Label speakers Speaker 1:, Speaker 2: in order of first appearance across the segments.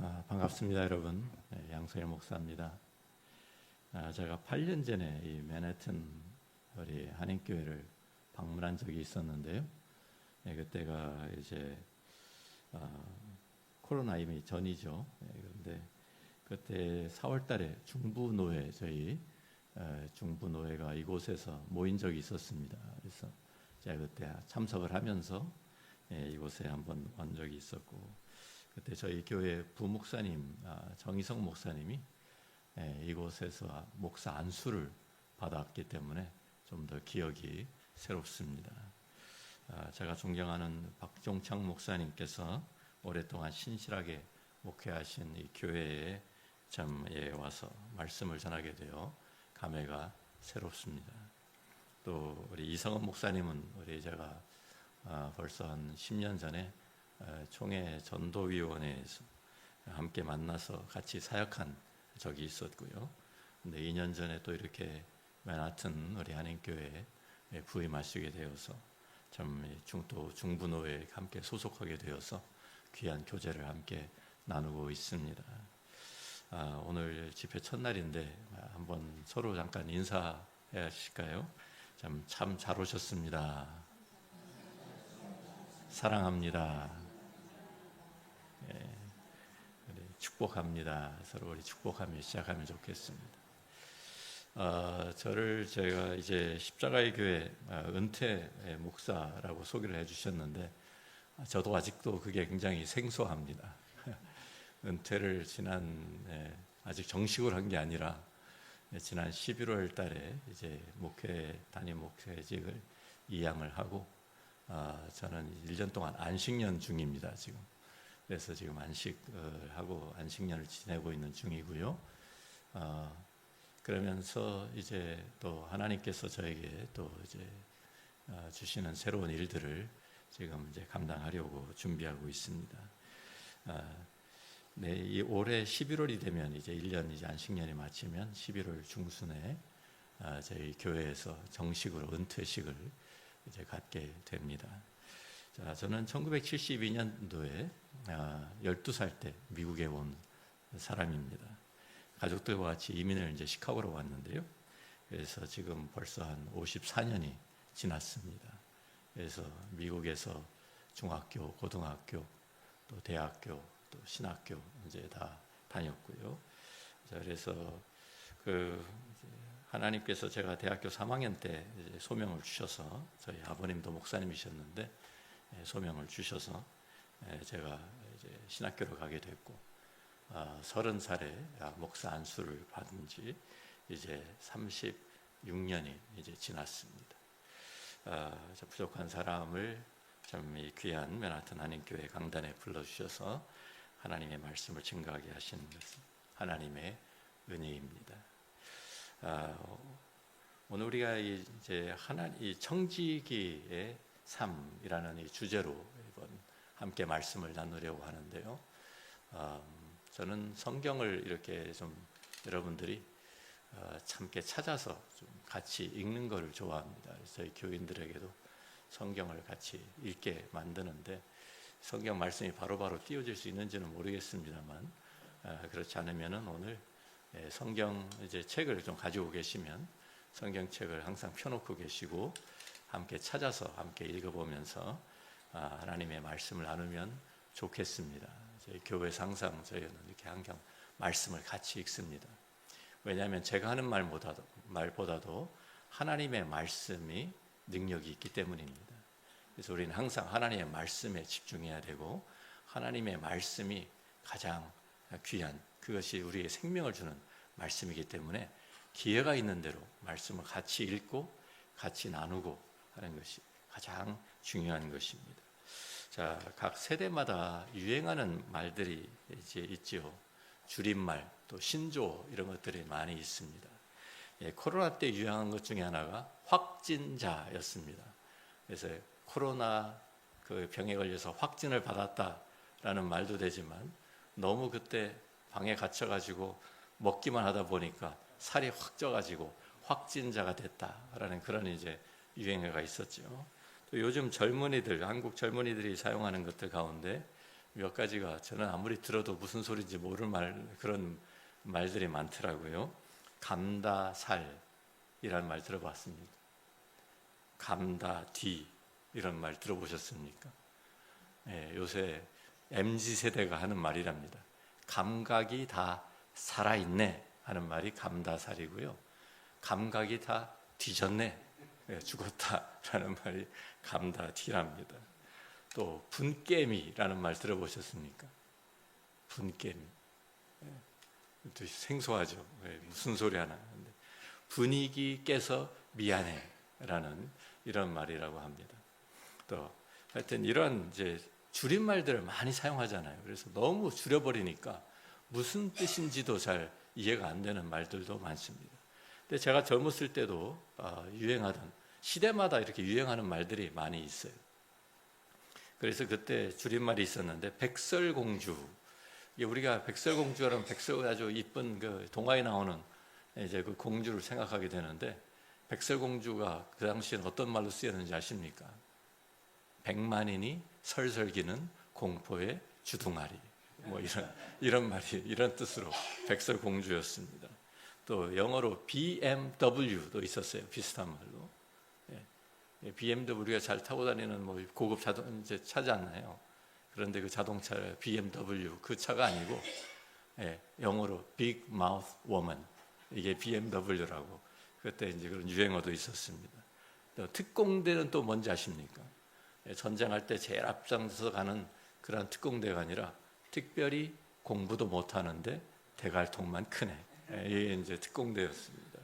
Speaker 1: 반갑습니다, 여러분. 양소일 목사입니다. 제가 8년 전에 이 맨해튼 우리 한인교회를 방문한 적이 있었는데요. 그때가 이제 코로나 이미 전이죠. 그런데 그때 4월달에 중부노회 저희 중부노회가 이곳에서 모인 적이 있었습니다. 그래서 제가 그때 참석을 하면서 이곳에 한번 온 적이 있었고. 그때 저희 교회 부목사님 정희성 목사님이 이곳에서 목사 안수를 받았기 때문에 좀 더 기억이 새롭습니다. 제가 존경하는 박종창 목사님께서 오랫동안 신실하게 목회하신 이 교회에 와서 말씀을 전하게 되어 감회가 새롭습니다. 또 우리 이성은 목사님은 우리 제가 벌써 한 10년 전에 총회 전도위원회에서 함께 만나서 같이 사역한 적이 있었고요. 근데 2년 전에 또 이렇게 맨하튼 우리 한인교회에 부임하시게 되어서 참 또 중부노회에 함께 소속하게 되어서 귀한 교제를 함께 나누고 있습니다. 오늘 집회 첫날인데 한번 서로 잠깐 인사하실까요? 참 잘 오셨습니다. 사랑합니다. 축복합니다. 서로 우리 축복하며 시작하면 좋겠습니다. 제가 이제 십자가의 교회 은퇴 목사라고 소개를 해주셨는데 저도 아직도 그게 굉장히 생소합니다. 은퇴를 아직 정식으로 한 게 아니라 지난 11월 달에 이제 담임 목회직을 이양을 하고 저는 1년 동안 안식년 중입니다. 그래서 지금 안식을 하고 안식년을 지내고 있는 중이고요. 그러면서 이제 또 하나님께서 저에게 또 이제 주시는 새로운 일들을 지금 이제 감당하려고 준비하고 있습니다. 이 올해 11월이 되면 이제 1년 이제 안식년이 마치면 11월 중순에 저희 교회에서 정식으로 은퇴식을 이제 갖게 됩니다. 저는 1972년도에 12살 때 미국에 온 사람입니다. 가족들과 같이 이민을 이제 시카고로 왔는데요. 그래서 지금 벌써 한 54년이 지났습니다. 그래서 미국에서 중학교, 고등학교, 또 대학교, 또 신학교 이제 다 다녔고요. 그래서 하나님께서 제가 대학교 3학년 때 소명을 주셔서 저희 아버님도 목사님이셨는데 소명을 주셔서 제가 이제 신학교를 가게 됐고 30살에 목사 안수를 받은 지 이제 36년이 이제 지났습니다. 부족한 사람을 참 귀한 맨하튼 한인교회 강단에 불러주셔서 하나님의 말씀을 증거하게 하시는 것은 하나님의 은혜입니다. 오늘 우리가 이제 이 청지기의 삶이라는 이 주제로 이번 함께 말씀을 나누려고 하는데요. 저는 성경을 이렇게 좀 여러분들이 함께 찾아서 좀 같이 읽는 것을 좋아합니다. 그래서 저희 교인들에게도 성경을 같이 읽게 만드는데 성경 말씀이 바로바로 띄워질 수 있는지는 모르겠습니다만 그렇지 않으면은 오늘 성경 이제 책을 좀 가지고 계시면 성경책을 항상 펴놓고 계시고 함께 찾아서 함께 읽어보면서 하나님의 말씀을 나누면 좋겠습니다. 저희 교회에서 항상 저희는 이렇게 항상 말씀을 같이 읽습니다. 왜냐하면 제가 하는 말보다도 하나님의 말씀이 능력이 있기 때문입니다. 그래서 우리는 항상 하나님의 말씀에 집중해야 되고 하나님의 말씀이 가장 귀한 그것이 우리의 생명을 주는 말씀이기 때문에 기회가 있는 대로 말씀을 같이 읽고 같이 나누고 하는 것이 가장 중요한 것입니다. 각 세대마다 유행하는 말들이 이제 있지요. 줄임말, 또 신조어 이런 것들이 많이 있습니다. 코로나 때 유행한 것 중에 하나가 확진자였습니다. 그래서 코로나 병에 걸려서 확진을 받았다라는 말도 되지만 너무 그때 방에 갇혀가지고 먹기만 하다 보니까 살이 확 쪄가지고 확진자가 됐다라는 그런 이제 유행어가 있었죠. 또 요즘 젊은이들, 한국 젊은이들이 사용하는 것들 가운데 몇 가지가 저는 아무리 들어도 무슨 소리인지 모를 그런 말들이 많더라고요. 감다살이라는 말 들어봤습니까? 감다뒤 이런 말 들어보셨습니까? 요새 MZ세대가 하는 말이랍니다. 감각이 다 살아있네 하는 말이 감다살이고요. 감각이 다 뒤졌네, 죽었다라는 말이 감다뒤랍니다. 또 분깨미라는 말 들어보셨습니까? 분깨미. 또 생소하죠. 무슨 소리 하나. 분위기 깨서 미안해라는 이런 말이라고 합니다. 또 하여튼 이런 이제 줄임말들을 많이 사용하잖아요. 그래서 너무 줄여버리니까 무슨 뜻인지도 잘 이해가 안 되는 말들도 많습니다. 근데 제가 젊었을 때도 유행하던 시대마다 이렇게 유행하는 말들이 많이 있어요. 그래서 그때 줄임말이 있었는데 백설공주. 우리가 백설공주라면 백설 아주 이쁜 그 동화에 나오는 이제 그 공주를 생각하게 되는데 백설공주가 그 당시엔 어떤 말로 쓰였는지 아십니까? 백만인이 설설기는 공포의 주둥아리. 뭐 이런 말이 이런 뜻으로 백설공주였습니다. 또 영어로 BMW도 있었어요. 비슷한 말로. BMW가 잘 타고 다니는 뭐 고급 자동차 차잖아요. 그런데 그 자동차 BMW 그 차가 아니고 영어로 Big Mouth Woman, 이게 BMW라고 그때 이제 그런 유행어도 있었습니다. 또 특공대는 또 뭔지 아십니까? 전쟁할 때 제일 앞장서서 가는 그런 특공대가 아니라 특별히 공부도 못하는데 대갈통만 크네. 이게 이제 특공대였습니다.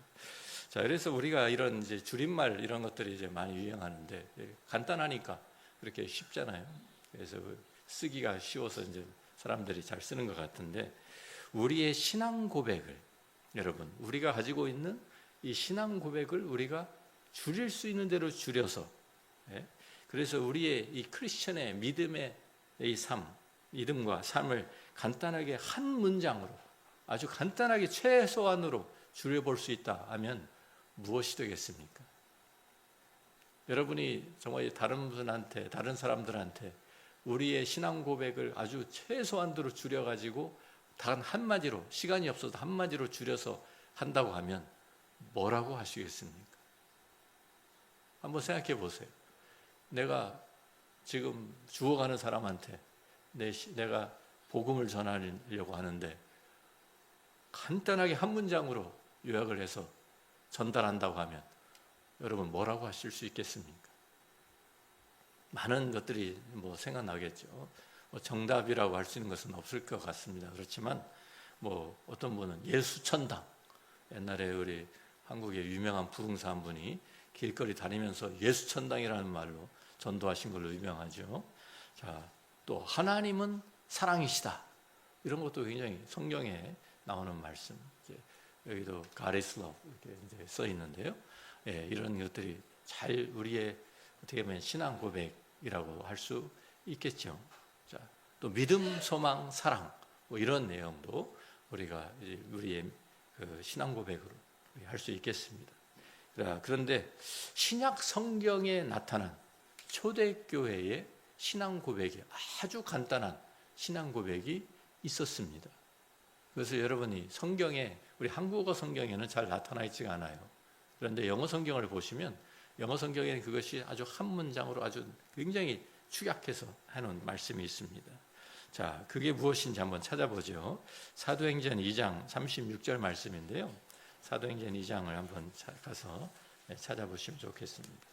Speaker 1: 자, 그래서 우리가 이런 이제 줄임말 이런 것들이 이제 많이 유행하는데 간단하니까 그렇게 쉽잖아요. 그래서 쓰기가 쉬워서 이제 사람들이 잘 쓰는 것 같은데 우리의 신앙 고백을 여러분 우리가 가지고 있는 이 신앙 고백을 우리가 줄일 수 있는 대로 줄여서 그래서 우리의 이 크리스천의 믿음의 이 삶, 믿음과 삶을 간단하게 한 문장으로 아주 간단하게 최소한으로 줄여볼 수 있다 하면 무엇이 되겠습니까? 여러분이 정말 다른 분한테, 다른 사람들한테 우리의 신앙 고백을 아주 최소한으로 줄여가지고 단 한마디로, 시간이 없어도 한마디로 줄여서 한다고 하면 뭐라고 하시겠습니까? 한번 생각해 보세요. 내가 지금 죽어가는 사람한테 내가 복음을 전하려고 하는데 간단하게 한 문장으로 요약을 해서 전달한다고 하면 여러분 뭐라고 하실 수 있겠습니까? 많은 것들이 뭐 생각나겠죠. 뭐 정답이라고 할 수 있는 것은 없을 것 같습니다. 그렇지만 뭐 어떤 분은 예수천당, 옛날에 우리 한국의 유명한 부흥사 한 분이 길거리 다니면서 예수천당이라는 말로 전도하신 걸로 유명하죠. 자, 또 하나님은 사랑이시다. 이런 것도 굉장히 성경에 나오는 말씀. 여기도 God is love 이렇게 이제 써 있는데요. 이런 것들이 잘 우리의 어떻게 보면 신앙 고백이라고 할 수 있겠죠. 자, 또 믿음, 소망, 사랑 뭐 이런 내용도 우리가 우리의 그 신앙 고백으로 할 수 있겠습니다. 그런데 신약 성경에 나타난 초대교회의 신앙 고백이 아주 간단한 신앙 고백이 있었습니다. 그래서 여러분이 성경에 우리 한국어 성경에는 잘 나타나 있지가 않아요. 그런데 영어 성경을 보시면 영어 성경에는 그것이 아주 한 문장으로 아주 굉장히 축약해서 하는 말씀이 있습니다. 자, 그게 무엇인지 한번 찾아보죠. 사도행전 2장 36절 말씀인데요. 사도행전 2장을 한번 가서 찾아보시면 좋겠습니다.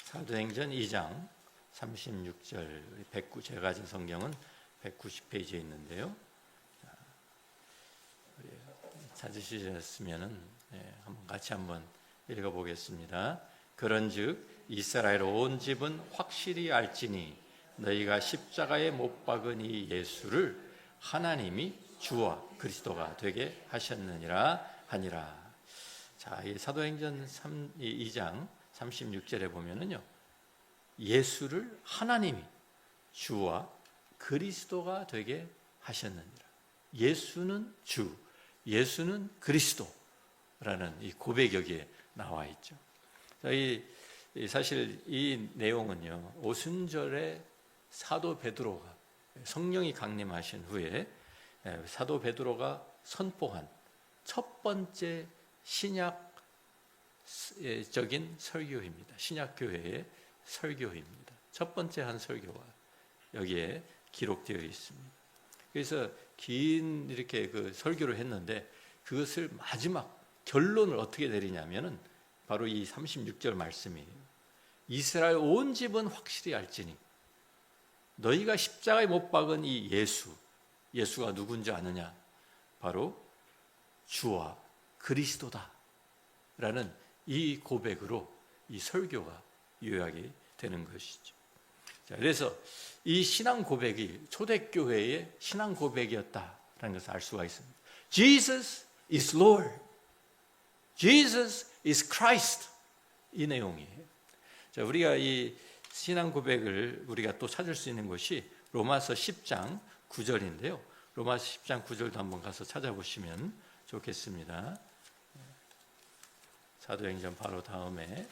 Speaker 1: 사도행전 2장 36절 109, 제가 가진 성경은 190페이지에 있는데요. 찾으셨으면 한번 같이 한번 읽어보겠습니다. 그런즉 이스라엘 온 집은 확실히 알지니 너희가 십자가에 못 박은 이 예수를 하나님이 주와 그리스도가 되게 하셨느니라 하니라. 자, 이 사도행전 2장 36절에 보면은요, 예수를 하나님이 주와 그리스도가 되게 하셨느니라. 예수는 주, 예수는 그리스도라는 이 고백 여기에 나와 있죠. 자, 이 사실 이 내용은요, 오순절에 사도 베드로가 성령이 강림하신 후에 사도 베드로가 선포한 첫 번째 신약적인 설교입니다. 신약 교회의 설교입니다. 첫 번째 한 설교가 여기에 기록되어 있습니다. 그래서 긴 이렇게 그 설교를 했는데 그것을 마지막 결론을 어떻게 내리냐면은 바로 이 36절 말씀이에요. 이스라엘 온 집은 확실히 알지니 너희가 십자가에 못 박은 이 예수가 누군지 아느냐? 바로 주와 그리스도다 라는 이 고백으로 이 설교가 요약이 되는 것이죠. 자, 그래서 이 신앙 고백이 초대교회의 신앙 고백이었다라는 것을 알 수가 있습니다. Jesus is Lord. Jesus is Christ. 이 내용이에요. 자, 우리가 이 신앙 고백을 우리가 또 찾을 수 있는 것이 로마서 10장 9절인데요. 로마서 10장 9절도 한번 가서 찾아보시면 좋겠습니다. 사도행전 바로 다음에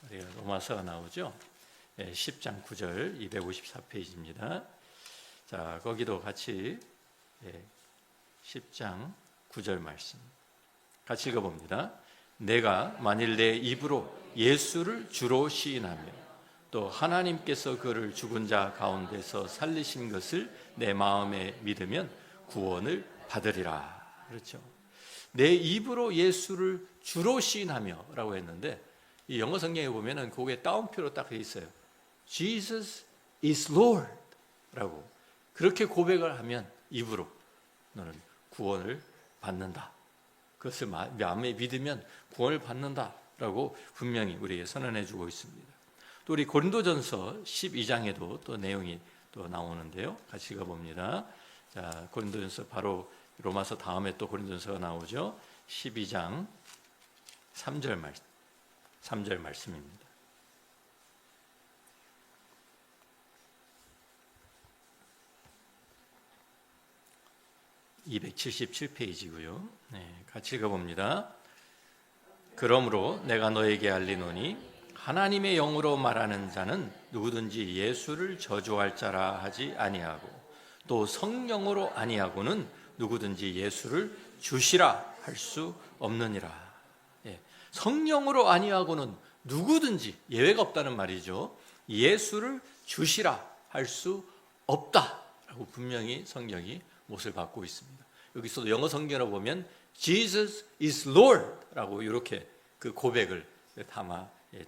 Speaker 1: 우리가 로마서가 나오죠. 10장 9절 254페이지입니다. 자, 거기도 같이 10장 9절 말씀 같이 읽어봅니다. 내가 만일 내 입으로 예수를 주로 시인하며 또 하나님께서 그를 죽은 자 가운데서 살리신 것을 내 마음에 믿으면 구원을 받으리라. 그렇죠. 내 입으로 예수를 주로 시인하며 라고 했는데 이 영어 성경에 보면은 그게 따옴표로 딱 돼 있어요. Jesus is Lord 라고 그렇게 고백을 하면 입으로 너는 구원을 받는다. 그것을 마음에 믿으면 구원을 받는다라고 분명히 우리에게 선언해 주고 있습니다. 또 우리 고린도전서 12장에도 또 내용이 또 나오는데요. 같이 읽어봅니다. 자, 고린도전서 바로 로마서 다음에 또 고린도전서가 나오죠. 12장 3절 말씀입니다. (277페이지고요) 같이 읽어봅니다. 그러므로 내가 너에게 알리노니 하나님의 영으로 말하는 자는 누구든지 예수를 저주할 자라 하지 아니하고 또 성령으로 아니하고는 누구든지 예수를 주시라 할 수 없느니라. 성령으로 아니하고는 누구든지 예외가 없다는 말이죠. 예수를 주시라 할 수 없다라고 분명히 성경이 못을 받고 있습니다. 여기서도 영어 성경을 보면 Jesus is Lord 라고 이렇게 그 고백을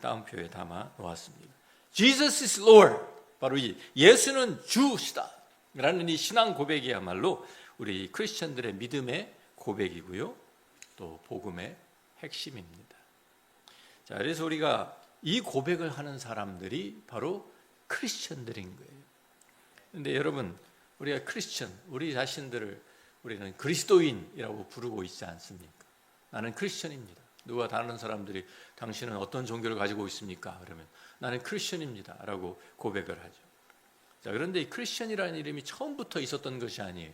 Speaker 1: 따옴표에 담아 놓았습니다. Jesus is Lord, 바로 이 예수는 주시다 라는 이 신앙 고백이야말로 우리 크리스천들의 믿음의 고백이고요, 또 복음의 핵심입니다. 자, 그래서 우리가 이 고백을 하는 사람들이 바로 크리스천들인 거예요. 그런데 여러분, 우리가 크리스천, 우리 자신들을 우리는 그리스도인이라고 부르고 있지 않습니까? 나는 크리스천입니다. 누가 다른 사람들이 당신은 어떤 종교를 가지고 있습니까? 그러면 나는 크리스천입니다 라고 고백을 하죠. 자, 그런데 이 크리스천이라는 이름이 처음부터 있었던 것이 아니에요.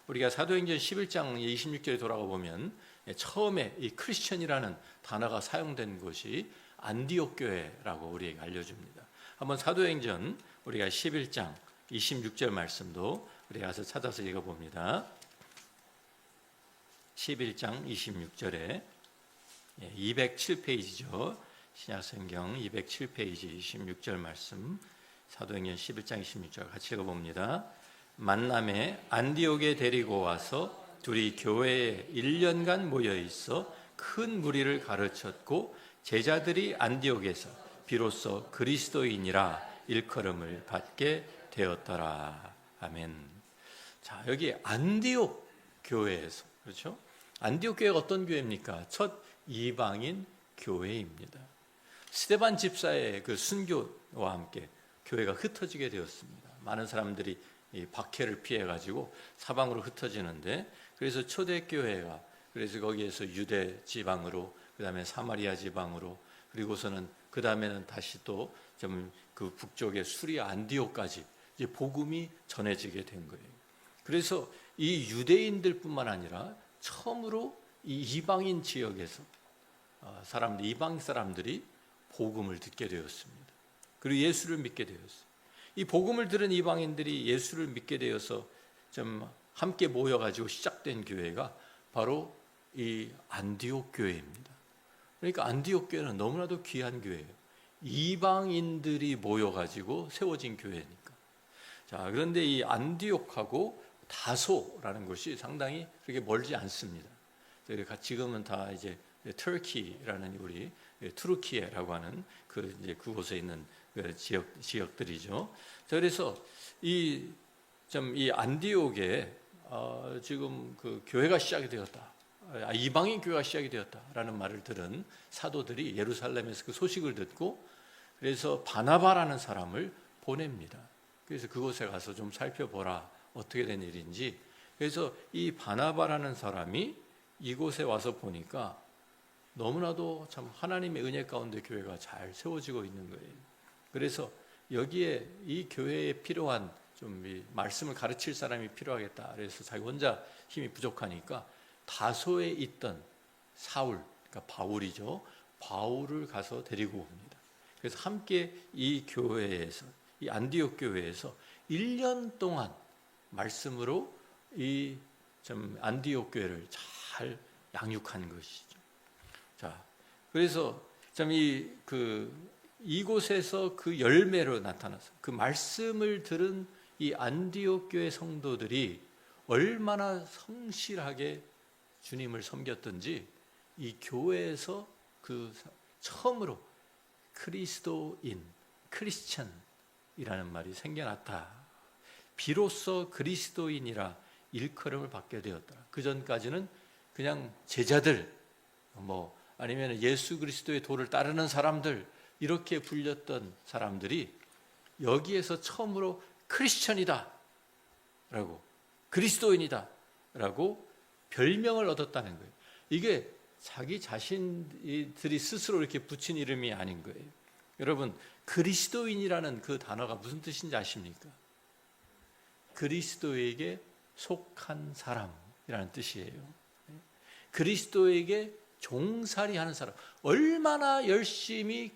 Speaker 1: 우리가 사도행전 11장 26절에 돌아가 보면 처음에 이 크리스천이라는 단어가 사용된 곳이 안디옥 교회라고 우리에게 알려줍니다. 한번 사도행전 우리가 11장 26절 말씀도 우리 가서 찾아서 읽어봅니다. 11장 26절에 207페이지죠. 신약성경 207페이지 26절 말씀, 사도행전 11장 26절 같이 읽어봅니다. 만남에 안디옥에 데리고 와서 둘이 교회에 1년간 모여 있어 큰 무리를 가르쳤고 제자들이 안디옥에서 비로소 그리스도인이라 일컬음을 받게 되었더라. 아멘. 자, 여기 안디옥 교회에서, 그렇죠? 안디옥 교회가 어떤 교회입니까? 첫 이방인 교회입니다. 스데반 집사의 그 순교와 함께 교회가 흩어지게 되었습니다. 많은 사람들이 이 박해를 피해 가지고 사방으로 흩어지는데, 그래서 초대교회가 그래서 거기에서 유대 지방으로, 그다음에 사마리아 지방으로, 그리고서는 그다음에는 다시 또 좀 그 북쪽의 수리아 안디옥까지 이제 복음이 전해지게 된 거예요. 그래서 이 유대인들뿐만 아니라 처음으로 이 이방인 지역에서 이방 사람들이 복음을 듣게 되었습니다. 그리고 예수를 믿게 되었어요. 이 복음을 들은 이방인들이 예수를 믿게 되어서 좀 함께 모여가지고 시작된 교회가 바로 이 안디옥 교회입니다. 그러니까 안디옥 교회는 너무나도 귀한 교회예요. 이방인들이 모여가지고 세워진 교회니까. 자, 그런데 이 안디옥하고 다소라는 곳이 상당히 그렇게 멀지 않습니다. 지금은 다 이제 터키라는 우리 투르키예라고 하는 이제 그곳에 있는 그 지역들이죠. 그래서 이 안디옥에 지금 그 교회가 시작이 되었다. 이방인 교회가 시작이 되었다라는 말을 들은 사도들이 예루살렘에서 그 소식을 듣고 그래서 바나바라는 사람을 보냅니다. 그래서 그곳에 가서 좀 살펴보라. 어떻게 된 일인지. 그래서 이 바나바라는 사람이 이곳에 와서 보니까 너무나도 참 하나님의 은혜 가운데 교회가 잘 세워지고 있는 거예요. 그래서 여기에 이 교회에 필요한 좀 이 말씀을 가르칠 사람이 필요하겠다. 그래서 자기 혼자 힘이 부족하니까 다소에 있던 사울, 그러니까 바울이죠. 바울을 가서 데리고 옵니다. 그래서 함께 이 교회에서, 이 안디옥 교회에서 1년 동안 말씀으로 이 안디옥 교회를 잘 양육한 것이죠. 자, 그래서 이곳에서 그 열매로 나타나서 그 말씀을 들은 이 안디옥 교회 성도들이 얼마나 성실하게 주님을 섬겼던지 이 교회에서 처음으로 그리스도인, 크리스천이라는 말이 생겨났다. 비로소 그리스도인이라 일컬음을 받게 되었다. 그 전까지는 그냥 제자들, 아니면 예수 그리스도의 도를 따르는 사람들 이렇게 불렸던 사람들이 여기에서 처음으로 크리스천이다 라고, 그리스도인이다 라고 별명을 얻었다는 거예요. 이게 자기 자신들이 스스로 이렇게 붙인 이름이 아닌 거예요. 여러분, 그리스도인이라는 그 단어가 무슨 뜻인지 아십니까? 그리스도에게 속한 사람이라는 뜻이에요. 그리스도에게 종살이하는 사람. 얼마나 열심히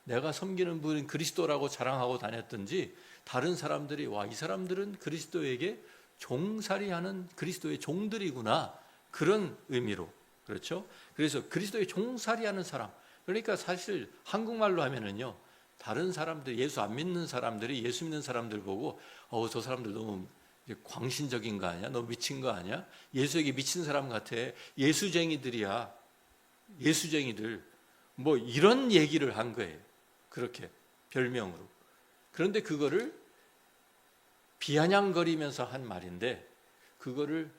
Speaker 1: 내가 섬기는 분은 그리스도라고 자랑하고 다녔던지 다른 사람들이 이 사람들은 그리스도에게 종살이하는 그리스도의 종들이구나. 그런 의미로. 그렇죠? 그래서 그리스도의 종살이하는 사람. 그러니까 사실 한국말로 하면은요. 다른 사람들, 예수 안 믿는 사람들이 예수 믿는 사람들 보고 저 사람들 너무 광신적인 거 아니야? 너무 미친 거 아니야? 예수에게 미친 사람 같아. 예수쟁이들이야. 예수쟁이들. 이런 얘기를 한 거예요. 그렇게 별명으로. 그런데 그거를 비아냥거리면서 한 말인데 그거를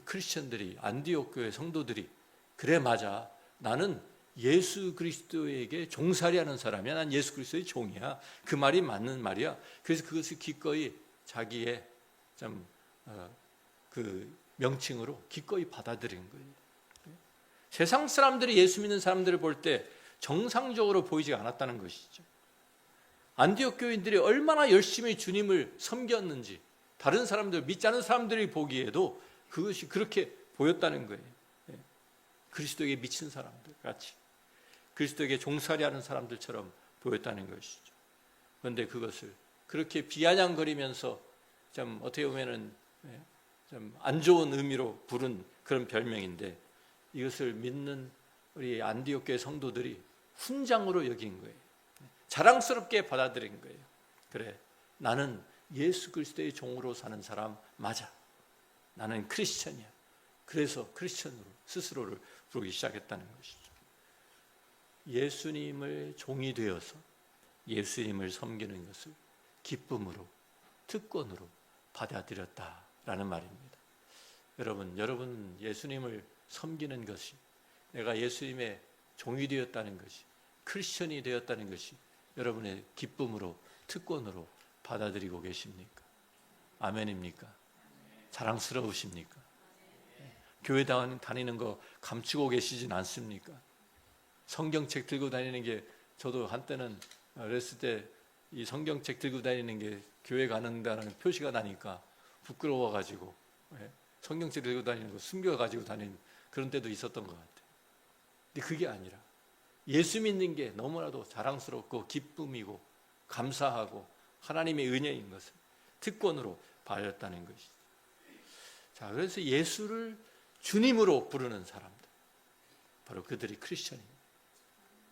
Speaker 1: 크리스천들이, 안디옥 교회 성도들이 그래 맞아. 나는 예수 그리스도에게 종살이하는 사람이야. 난 예수 그리스도의 종이야. 그 말이 맞는 말이야. 그래서 그것을 기꺼이 자기의 그 명칭으로 기꺼이 받아들인 거예요. 세상 사람들이 예수 믿는 사람들을 볼 때 정상적으로 보이지 않았다는 것이죠. 안디옥 교인들이 얼마나 열심히 주님을 섬겼는지 다른 사람들, 믿지 않는 사람들이 보기에도 그것이 그렇게 보였다는 거예요. 그리스도에게 미친 사람들 같이, 그리스도에게 종살이하는 사람들처럼 보였다는 것이죠. 그런데 그것을 그렇게 비아냥거리면서 좀 어떻게 보면은 좀 안 좋은 의미로 부른 그런 별명인데 이것을 믿는 우리 안디옥 교회 성도들이 훈장으로 여긴 거예요. 자랑스럽게 받아들인 거예요. 그래, 나는 예수 그리스도의 종으로 사는 사람 맞아. 나는 크리스천이야. 그래서 크리스천으로 스스로를 부르기 시작했다는 것이죠. 예수님을 종이 되어서 예수님을 섬기는 것을 기쁨으로, 특권으로 받아들였다라는 말입니다. 여러분 예수님을 섬기는 것이, 내가 예수님의 종이 되었다는 것이, 크리스천이 되었다는 것이 여러분의 기쁨으로, 특권으로 받아들이고 계십니까? 아멘입니까? 자랑스러우십니까? 교회 다니는 거 감추고 계시진 않습니까? 성경책 들고 다니는 게, 저도 한때는 어렸을 때 이 성경책 들고 다니는 게 교회 가는다는 표시가 나니까 부끄러워가지고 성경책 들고 다니는 거 숨겨가지고 다니는 그런 때도 있었던 것 같아요. 근데 그게 아니라 예수 믿는 게 너무나도 자랑스럽고 기쁨이고 감사하고 하나님의 은혜인 것을 특권으로 받았다는 것이죠. 자, 그래서 예수를 주님으로 부르는 사람들, 바로 그들이 크리스천입니다.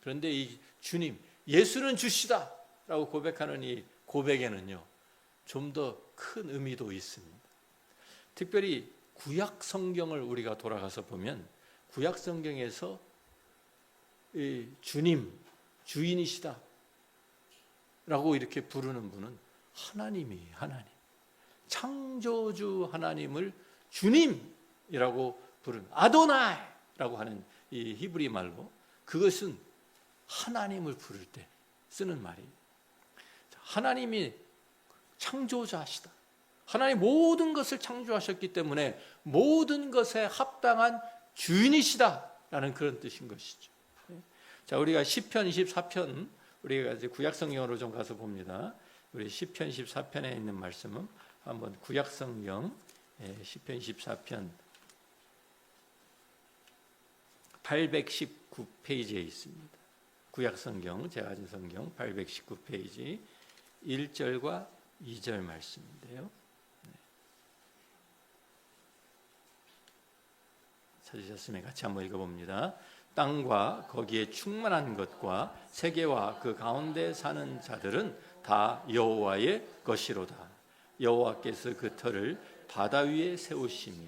Speaker 1: 그런데 이 주님, 예수는 주시다 라고 고백하는 이 고백에는요, 좀 더 큰 의미도 있습니다. 특별히 구약 성경을 우리가 돌아가서 보면 구약 성경에서 이 주님, 주인이시다 라고 이렇게 부르는 분은 하나님이에요. 하나님, 창조주 하나님을 주님이라고 부르는 아도나이라고 하는 이 히브리 말로, 그것은 하나님을 부를 때 쓰는 말이에요. 하나님이 창조자시다. 하나님 모든 것을 창조하셨기 때문에 모든 것에 합당한 주인이시다라는 그런 뜻인 것이죠. 자, 우리가 시편 24편, 우리가 이제 구약 성경으로 좀 가서 봅니다. 우리 시편 24편에 있는 말씀은 한번 구약 성경 시편 24편 819페이지에 있습니다. 구약 성경, 제가 가진 성경 819페이지 1절과 2절 말씀인데요. 찾으셨으면 같이 한번 읽어봅니다. 땅과 거기에 충만한 것과 세계와 그 가운데 사는 자들은 다 여호와의 것이로다. 여호와께서 그 터를 바다 위에 세우시며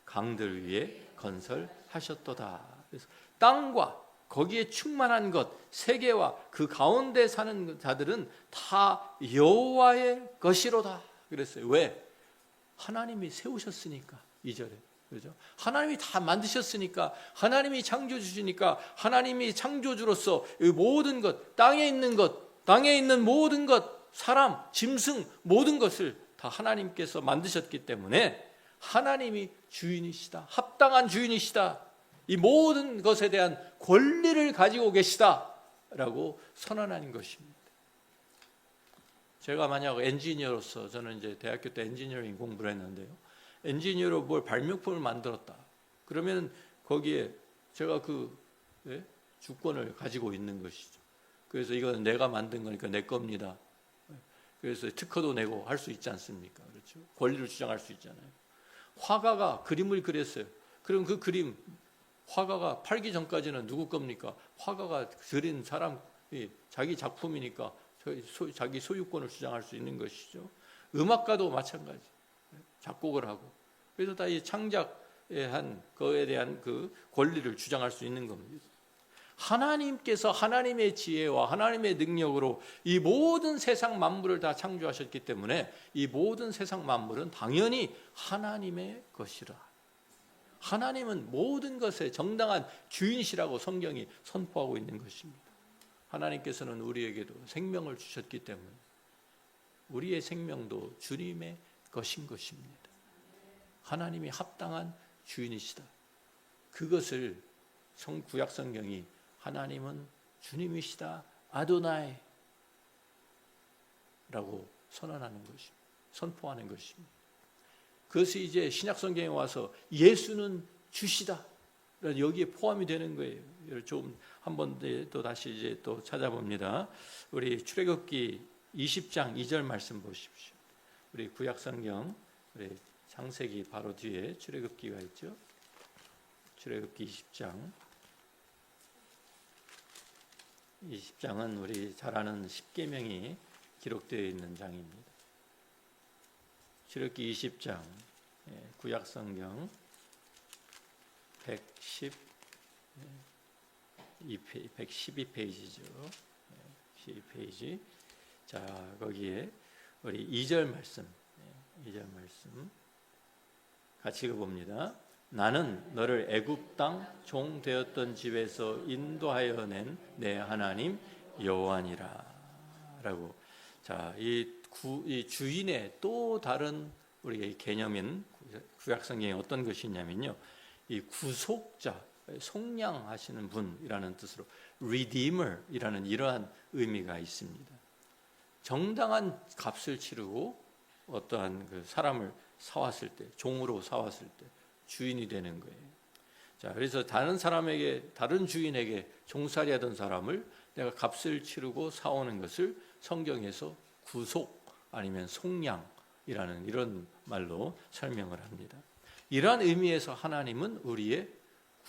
Speaker 1: 강들 위에 건설하셨도다. 그래서 땅과 거기에 충만한 것, 세계와 그 가운데 사는 자들은 다 여호와의 것이로다. 그랬어요. 왜? 하나님이 세우셨으니까. 2절에. 그렇죠? 하나님이 다 만드셨으니까, 하나님이 창조주시니까, 하나님이 창조주로서 이 모든 것, 땅에 있는 것, 땅에 있는 모든 것, 사람, 짐승, 모든 것을 다 하나님께서 만드셨기 때문에 하나님이 주인이시다. 합당한 주인이시다. 이 모든 것에 대한 권리를 가지고 계시다라고 선언하는 것입니다. 제가 만약 엔지니어로서, 저는 이제 대학교 때 엔지니어링 공부를 했는데요. 엔지니어로 뭘 발명품을 만들었다. 그러면 거기에 제가 그 주권을 가지고 있는 것이죠. 그래서 이건 내가 만든 거니까 내 겁니다. 그래서 특허도 내고 할 수 있지 않습니까? 그렇죠? 권리를 주장할 수 있잖아요. 화가가 그림을 그렸어요. 그럼 그 그림, 화가가 팔기 전까지는 누구 겁니까? 화가가 그린 사람이 자기 작품이니까 자기 소유권을 주장할 수 있는 것이죠. 음악가도 마찬가지. 작곡을 하고, 그래서 다 이 창작에 한 그에 대한 그 권리를 주장할 수 있는 겁니다. 하나님께서 하나님의 지혜와 하나님의 능력으로 이 모든 세상 만물을 다 창조하셨기 때문에 이 모든 세상 만물은 당연히 하나님의 것이라. 하나님은 모든 것의 정당한 주인이시라고 성경이 선포하고 있는 것입니다. 하나님께서는 우리에게도 생명을 주셨기 때문에 우리의 생명도 주님의 것인 것입니다. 하나님이 합당한 주인이시다. 그것을 구약 성경이 하나님은 주님이시다, 아도나이 라고 선언하는 것입니다. 선포하는 것입니다. 그것이 이제 신약 성경에 와서 예수는 주시다, 여기에 포함이 되는 거예요. 좀 한번 또 다시 이제 또 찾아봅니다. 우리 출애굽기 20장 2절 말씀 보십시오. 우리 구약 성경, 우리 창세기 바로 뒤에 출애굽기가 있죠. 출애굽기 20장은 우리 잘 아는 십계명이 기록되어 있는 장입니다. 출애굽기 20장, 구약 성경 112페이지죠. 12페이지. 자, 거기에 우리 2절 말씀 같이 읽어봅니다. 나는 너를 애굽 땅 종 되었던 집에서 인도하여 낸 내 하나님 여호와니라 라고. 자, 이 주인의 또 다른 우리의 개념인 구약 성경에 어떤 것이 있냐면요, 이 구속자, 속량하시는 분이라는 뜻으로 redeemer이라는 이러한 의미가 있습니다. 정당한 값을 치르고 어떠한 그 사람을 사왔을 때, 종으로 사왔을 때 주인이 되는 거예요. 자, 그래서 다른 사람에게, 다른 주인에게 종살이하던 사람을 내가 값을 치르고 사오는 것을 성경에서 구속 아니면 속량이라는 이런 말로 설명을 합니다. 이러한 의미에서 하나님은 우리의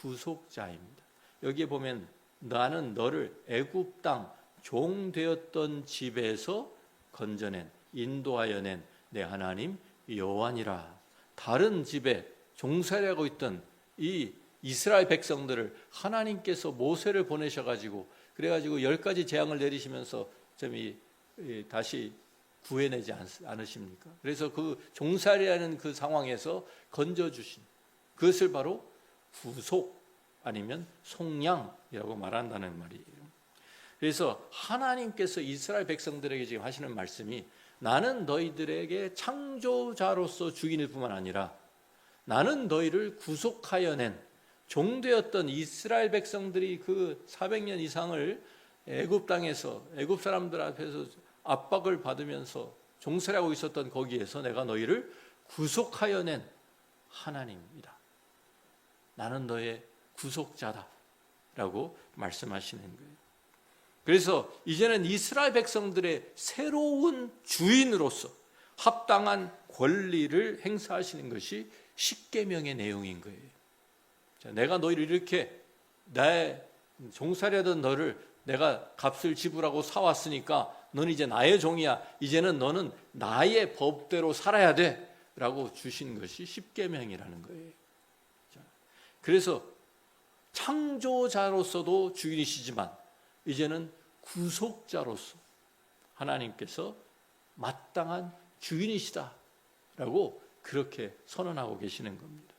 Speaker 1: 구속자입니다. 여기에 보면 나는 너를 애굽 땅 종되었던 집에서 건져낸, 인도하여 낸 내 하나님 여호와니라. 다른 집에 종살이하고 있던 이 이스라엘 백성들을 하나님께서 모세를 보내셔가지고 그래가지고 10가지 재앙을 내리시면서 좀 다시 구해내지 않으십니까? 그래서 그 종살이하는 그 상황에서 건져주신 그것을 바로 구속 아니면 속량이라고 말한다는 말이에요. 그래서 하나님께서 이스라엘 백성들에게 지금 하시는 말씀이 나는 너희들에게 창조자로서 주인일 뿐만 아니라 나는 너희를 구속하여 낸 종되었던 이스라엘 백성들이 그 400년 이상을 애굽 땅에서 애굽 사람들 앞에서 압박을 받으면서 종살이하고 있었던 거기에서 내가 너희를 구속하여 낸 하나님이다. 나는 너의 구속자다라고 말씀하시는 거예요. 그래서 이제는 이스라엘 백성들의 새로운 주인으로서 합당한 권리를 행사하시는 것이 십계명의 내용인 거예요. 자, 내가 너희를 이렇게 나의 종살이하던 너를 내가 값을 지불하고 사왔으니까 너는 이제 나의 종이야. 이제는 너는 나의 법대로 살아야 돼 라고 주신 것이 십계명이라는 거예요. 자, 그래서 창조자로서도 주인이시지만 이제는 구속자로서 하나님께서 마땅한 주인이시다라고 그렇게 선언하고 계시는 겁니다.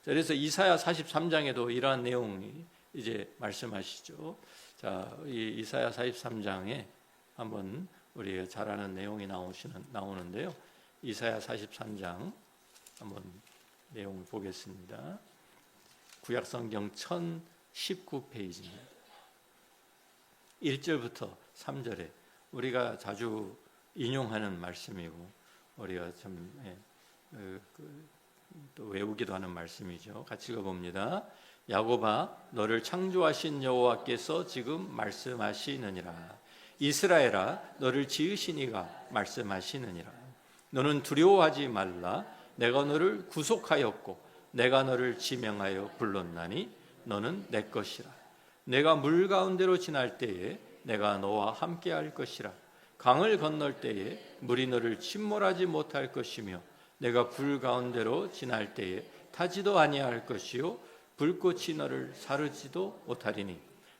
Speaker 1: 자, 그래서 이사야 43장에도 이러한 내용이 이제 말씀하시죠. 자, 이 이사야 43장에 한번 우리가 잘 아는 내용이 나오는데요. 이사야 43장 한번 내용을 보겠습니다. 구약성경 1019페이지입니다. 1절부터 3절에 우리가 자주 인용하는 말씀이고 우리가 좀 또 외우기도 하는 말씀이죠. 같이 읽어봅니다. 야곱아 너를 창조하신 여호와께서 지금 말씀하시느니라. 이스라엘아 너를 지으신 이가 말씀하시느니라. 너는 두려워하지 말라. 내가 너를 구속하였고 내가 너를 지명하여 불렀나니 너는 내 것이라. 내가 물 가운데로 지날 때에 내가 너와 함께할 것이라. 강을 건널 때에 물이 너를 침몰하지 못할 것이며 내가 불 가운데로 지날 때에 타지도 아니할 것이요 불꽃이 너를 사르지도 못하리니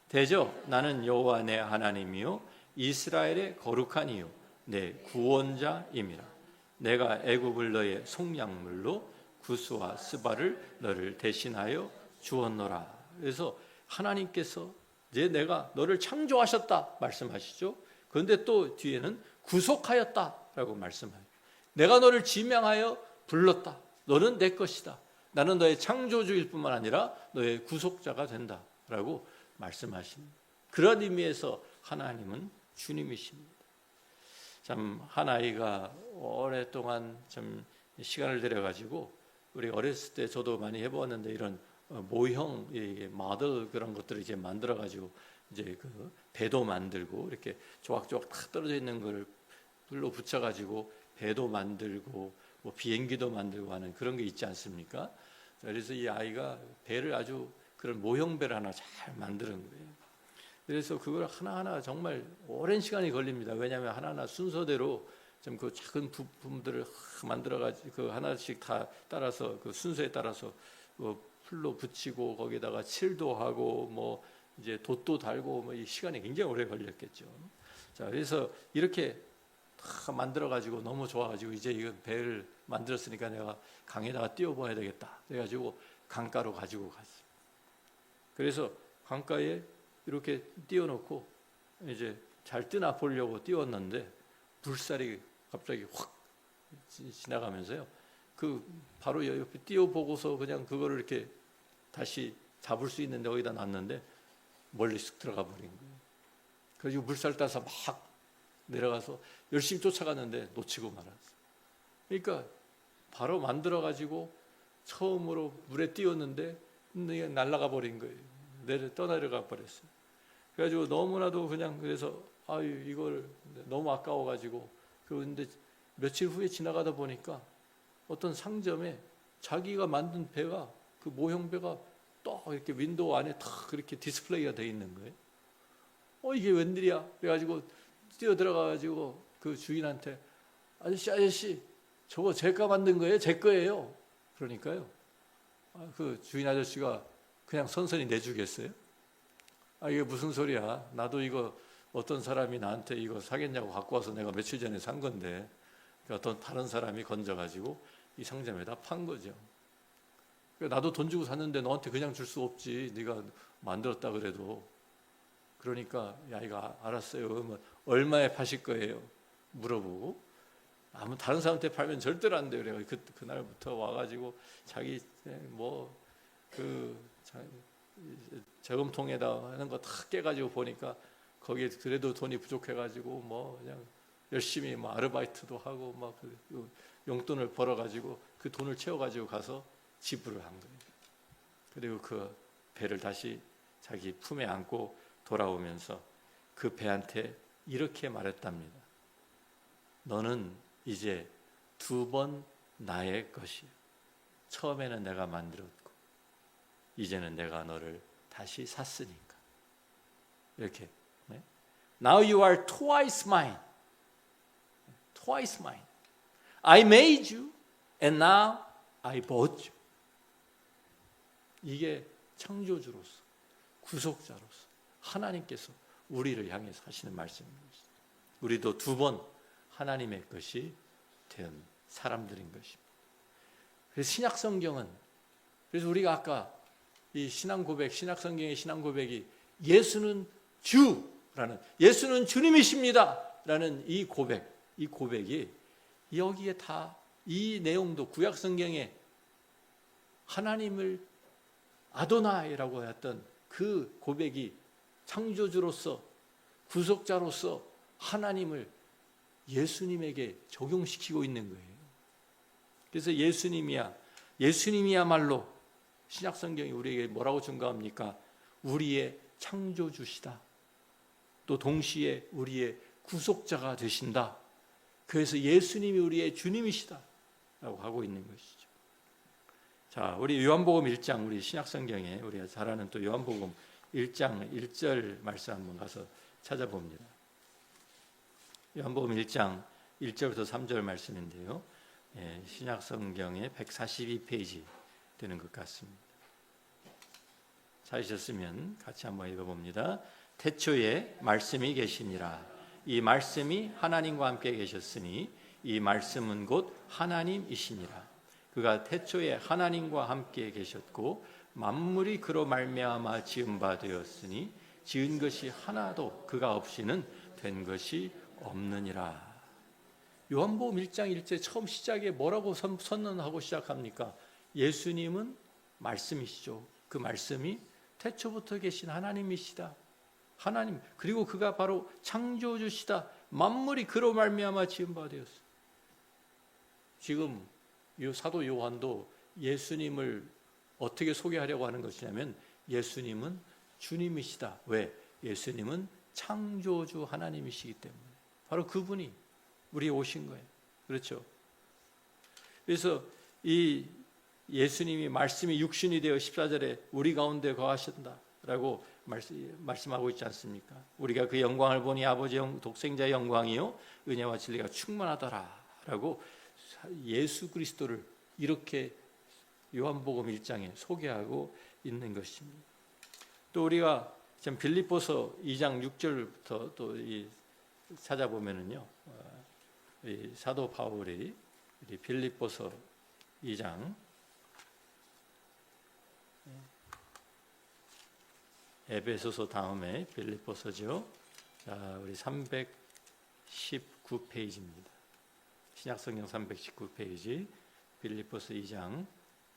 Speaker 1: 대저 나는 여호와 내 하나님이요 이스라엘의 거룩한 이요 내 구원자임이라. 내가 애굽을 너의 속량물로 구스와 스바를 너를 대신하여 주었노라. 그래서 하나님께서 이제 내가 너를 창조하셨다 말씀하시죠. 그런데 또 뒤에는 구속하였다라고 말씀해요. 내가 너를 지명하여 불렀다. 너는 내 것이다. 나는 너의 창조주일 뿐만 아니라 너의 구속자가 된다라고 말씀하십니다. 그런 의미에서 하나님은 주님이십니다. 참 한 아이가 오랫동안 좀 시간을 들여가지고 우리 어렸을 때 저도 많이 해보았는데 이런 모형 마들 그런 것들을 이제 만들어가지고 이제 그 배도 만들고 이렇게 조각조각 탁 떨어져 있는 걸 불로 붙여가지고 배도 만들고 뭐 비행기도 만들고 하는 그런 게 있지 않습니까? 그래서 이 아이가 배를 아주 그런 모형 배를 하나 잘 만드는 거예요. 그래서 그걸 하나하나 정말 오랜 시간이 걸립니다. 왜냐하면 하나하나 순서대로 좀 그 작은 부품들을 만들어가지고 그 하나씩 다 따라서 그 순서에 따라서 뭐 풀로 붙이고 거기다가 칠도 하고 뭐 이제 돛도 달고 뭐 이 시간이 굉장히 오래 걸렸겠죠. 자, 그래서 이렇게 다 만들어가지고 너무 좋아가지고 이제 이거 배를 만들었으니까 내가 강에다가 띄워봐야 되겠다. 그래가지고 강가로 가지고 갔어요. 그래서 강가에 이렇게 띄워놓고 이제 잘 뜨나 보려고 띄웠는데 물살이 갑자기 확 지나가면서요. 그 바로 옆에 띄워보고서 그냥 그거를 이렇게 다시 잡을 수 있는데 거기다 놨는데 멀리 쓱 들어가 버린 거예요. 그래서 물살 따서 막 내려가서 열심히 쫓아갔는데 놓치고 말았어요. 그러니까 바로 만들어가지고 처음으로 물에 띄웠는데 근데 날아가 버린 거예요. 떠내려가 버렸어요. 그래가지고 너무나도 그냥 그래서 이걸 너무 아까워가지고 그런데 며칠 후에 지나가다 보니까 어떤 상점에 자기가 만든 배가 그 모형 배가 또 이렇게 윈도우 안에 탁 그렇게 디스플레이가 되어 있는 거예요. 이게 웬일이야? 그래가지고 뛰어 들어가가지고 그 주인한테 아저씨 저거 제가 만든 거예요? 제 거예요? 그러니까요. 그 주인 아저씨가 그냥 선선히 내주겠어요? 이게 무슨 소리야? 나도 이거 어떤 사람이 나한테 이거 사겠냐고 갖고 와서 내가 며칠 전에 산 건데 어떤 다른 사람이 건져가지고 이 상점에다 판 거죠. 나도 돈 주고 샀는데 너한테 그냥 줄 수 없지. 네가 만들었다 그래도. 그러니까 야 이거 알았어요. 그러면 얼마에 파실 거예요? 물어보고 아무 다른 사람한테 팔면 절대로 안 돼요. 그래 그날부터 와가지고 자기 저금통에다 하는 거 다 깨가지고 보니까 거기에 그래도 돈이 부족해가지고 그냥 열심히 아르바이트도 하고 용돈을 벌어가지고 그 돈을 채워가지고 가서 지불을 한 거예요. 그리고 그 배를 다시 자기 품에 안고 돌아오면서 그 배한테 이렇게 말했답니다. 너는 이제 2번 나의 것이야. 처음에는 내가 만들었고 이제는 내가 너를 다시 샀으니까. 이렇게. 네? Now you are twice mine. Twice mine. I made you and now I bought you. 이게 창조주로서 구속자로서 하나님께서 우리를 향해서 하시는 말씀입니다. 우리도 2번 하나님의 것이 된 사람들인 것입니다. 그래서 신약 성경은 그래서 우리가 아까 이 신앙 고백, 신약 성경의 신앙 고백이 예수는 주라는 예수는 주님이십니다라는 이 고백이 여기에 다 이 내용도 구약 성경에 하나님을 아도나이라고 했던 그 고백이 창조주로서 구속자로서 하나님을 예수님에게 적용시키고 있는 거예요. 그래서 예수님이야말로 신약 성경이 우리에게 뭐라고 증거합니까? 우리의 창조주시다. 또 동시에 우리의 구속자가 되신다. 그래서 예수님이 우리의 주님이시다 라고 하고 있는 것이죠. 자, 우리 요한복음 1장, 우리 신약 성경에 우리가 잘 아는 또 요한복음 1장 1절 말씀 한번 가서 찾아봅니다. 요한복음 1장 1절부터 3절 말씀인데요. 신약 성경의 142페이지 되는 것 같습니다. 찾으셨으면 같이 한번 읽어봅니다. 태초에 말씀이 계시니라. 이 말씀이 하나님과 함께 계셨으니 이 말씀은 곧 하나님이시니라. 그가 태초에 하나님과 함께 계셨고 만물이 그로 말미암아 지은 바 되었으니 지은 것이 하나도 그가 없이는 된 것이 없느니라. 요한복음 1장 1절 처음 시작에 뭐라고 선언하고 시작합니까? 예수님은 말씀이시죠. 그 말씀이 태초부터 계신 하나님이시다. 하나님, 그리고 그가 바로 창조주시다. 만물이 그로 말미암아 지은 바 되었어. 지금 이 사도 요한도 예수님을 어떻게 소개하려고 하는 것이냐면 예수님은 주님이시다. 왜? 예수님은 창조주 하나님이시기 때문에. 바로 그분이 우리에 오신 거예요. 그렇죠? 그래서 이 예수님이 말씀이 육신이 되어 14절에 우리 가운데 거하신다라고 말씀하고 있지 않습니까? 우리가 그 영광을 보니 아버지의 독생자의 영광이요 은혜와 진리가 충만하더라라고 예수 그리스도를 이렇게 요한복음 1장에 소개하고 있는 것입니다. 또 우리가 지금 빌립보서 2장 6절부터 또 찾아보면은요, 이 사도 바울이 빌립보서 2장 에베소서 다음에 빌립보서죠. 자, 우리 319페이지입니다. 신약성경 319페이지 빌립보서 2장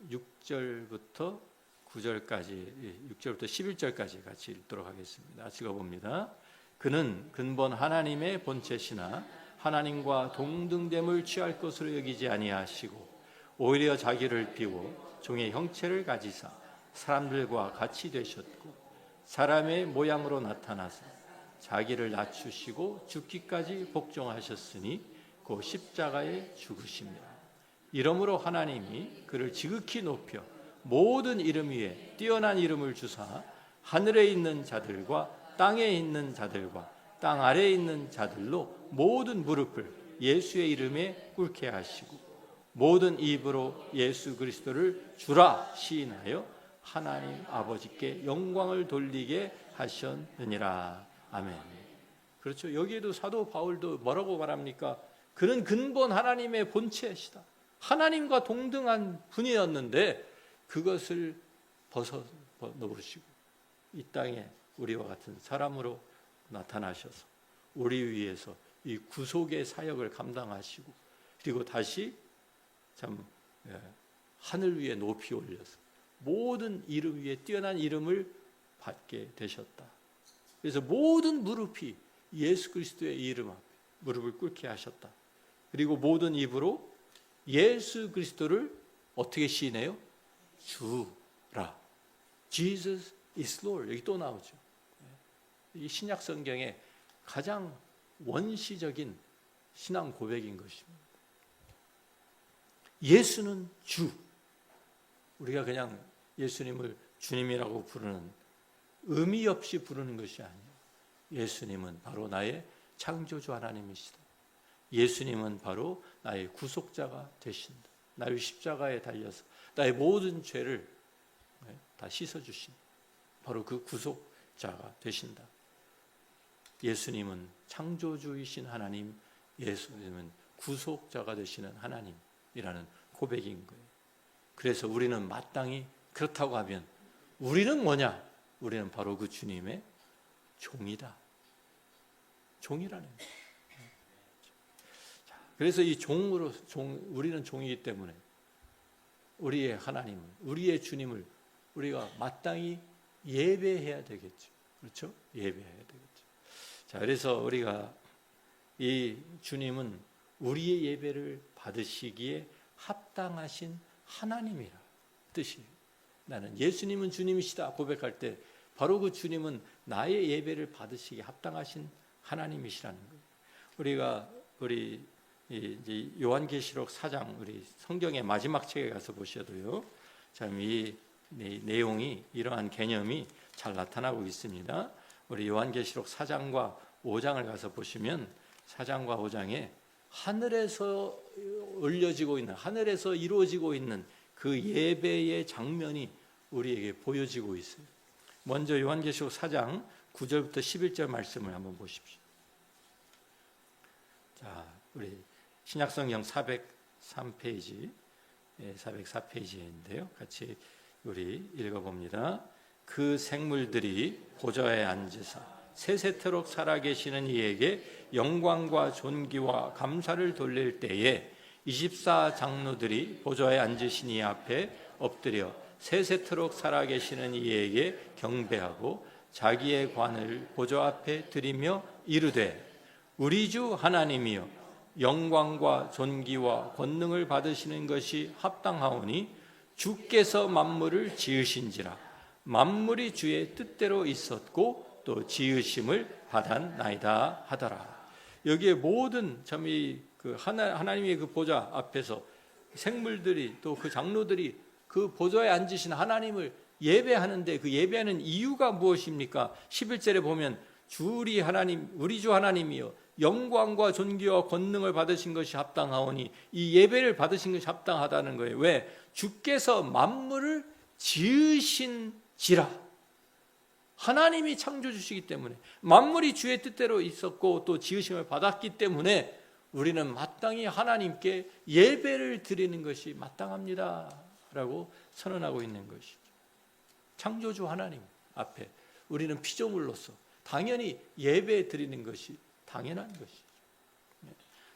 Speaker 1: 6절부터 9절까지 6절부터 11절까지 같이 읽도록 하겠습니다. 읽어봅니다. 그는 근본 하나님의 본체시나 하나님과 동등됨을 취할 것으로 여기지 아니하시고 오히려 자기를 비워 종의 형체를 가지사 사람들과 같이 되셨고 사람의 모양으로 나타나서 자기를 낮추시고 죽기까지 복종하셨으니 그 십자가에 죽으십니다. 이러므로 하나님이 그를 지극히 높여 모든 이름 위에 뛰어난 이름을 주사 하늘에 있는 자들과 땅에 있는 자들과 땅 아래에 있는 자들로 모든 무릎을 예수의 이름에 꿇게 하시고 모든 입으로 예수 그리스도를 주라 시인하여 하나님 아버지께 영광을 돌리게 하셨느니라. 아멘. 그렇죠. 여기에도 사도 바울도 뭐라고 말합니까? 그는 근본 하나님의 본체시다. 하나님과 동등한 분이었는데 그것을 벗어 놓으시고 이 땅에 우리와 같은 사람으로 나타나셔서 우리 위해서 이 구속의 사역을 감당하시고 그리고 다시 참 하늘 위에 높이 올려서 모든 이름 위에 뛰어난 이름을 받게 되셨다. 그래서 모든 무릎이 예수 그리스도의 이름 앞에 무릎을 꿇게 하셨다. 그리고 모든 입으로 예수 그리스도를 어떻게 시인해요? 주라. Jesus is Lord. 여기 또 나오죠. 이 신약 성경의 가장 원시적인 신앙 고백인 것입니다. 예수는 주. 우리가 그냥 예수님을 주님이라고 부르는 의미 없이 부르는 것이 아니에요. 예수님은 바로 나의 창조주 하나님이시다. 예수님은 바로 나의 구속자가 되신다. 나의 십자가에 달려서 나의 모든 죄를 다 씻어주신 바로 그 구속자가 되신다. 예수님은 창조주이신 하나님, 예수님은 구속자가 되시는 하나님이라는 고백인 거예요. 그래서 우리는 마땅히 그렇다고 하면 우리는 뭐냐? 우리는 바로 그 주님의 종이다. 종이라는 거예요. 그래서 이 종으로 우리는 종이기 때문에 우리의 하나님을, 우리의 주님을 우리가 마땅히 예배해야 되겠죠. 그렇죠? 예배해야 되겠죠. 자, 그래서 우리가 이 주님은 우리의 예배를 받으시기에 합당하신 하나님이라 뜻이에요. 나는 예수님은 주님이시다 고백할 때 바로 그 주님은 나의 예배를 받으시기에 합당하신 하나님이시라는 거예요. 우리 이제 요한계시록 4장 우리 성경의 마지막 책에 가서 보셔도요. 참 이 내용이 이러한 개념이 잘 나타나고 있습니다. 우리 요한계시록 4장과 5장을 가서 보시면 4장과 5장에 하늘에서 올려지고 있는 하늘에서 이루어지고 있는 그 예배의 장면이 우리에게 보여지고 있어요. 먼저 요한계시록 4장 9절부터 11절 말씀을 한번 보십시오. 자, 우리 신약성경 403페이지, 404페이지인데요. 같이 우리 읽어봅니다. 그 생물들이 보좌에 앉으사 세세토록 살아계시는 이에게 영광과 존귀와 감사를 돌릴 때에 24장로들이 보좌에 앉으신 이 앞에 엎드려 세세토록 살아계시는 이에게 경배하고 자기의 관을 보좌 앞에 드리며 이르되 우리 주 하나님이여 영광과 존귀와 권능을 받으시는 것이 합당하오니 주께서 만물을 지으신지라 만물이 주의 뜻대로 있었고 또 지으심을 받았나이다 하더라. 여기에 모든 참 이 그 하나님의 그 보좌 앞에서 생물들이 또 그 장로들이 그 보좌에 앉으신 하나님을 예배하는데 그 예배하는 이유가 무엇입니까? 11절에 보면 주리 하나님 우리 주 하나님이여 영광과 존귀와 권능을 받으신 것이 합당하오니 이 예배를 받으신 것이 합당하다는 거예요. 왜? 주께서 만물을 지으신지라. 하나님이 창조주시기 때문에 만물이 주의 뜻대로 있었고 또 지으심을 받았기 때문에 우리는 마땅히 하나님께 예배를 드리는 것이 마땅합니다 라고 선언하고 있는 것이죠. 창조주 하나님 앞에 우리는 피조물로서 당연히 예배 드리는 것이 당연한 것이죠.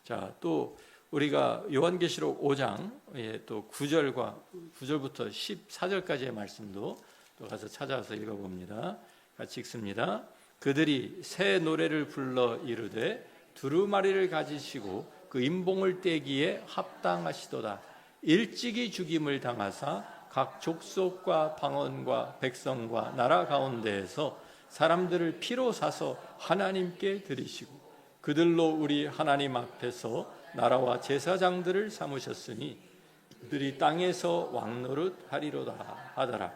Speaker 1: 자, 또 우리가 요한계시록 5장 또 9절부터 14절까지의 말씀도 또 가서 찾아서 읽어봅니다. 같이 읽습니다. 그들이 새 노래를 불러 이르되 두루마리를 가지시고 그 임봉을 떼기에 합당하시도다. 일찍이 죽임을 당하사 각 족속과 방언과 백성과 나라 가운데에서 사람들을 피로 사서 하나님께 드리시고 그들로 우리 하나님 앞에서 나라와 제사장들을 삼으셨으니 그들이 땅에서 왕노릇 하리로다 하더라.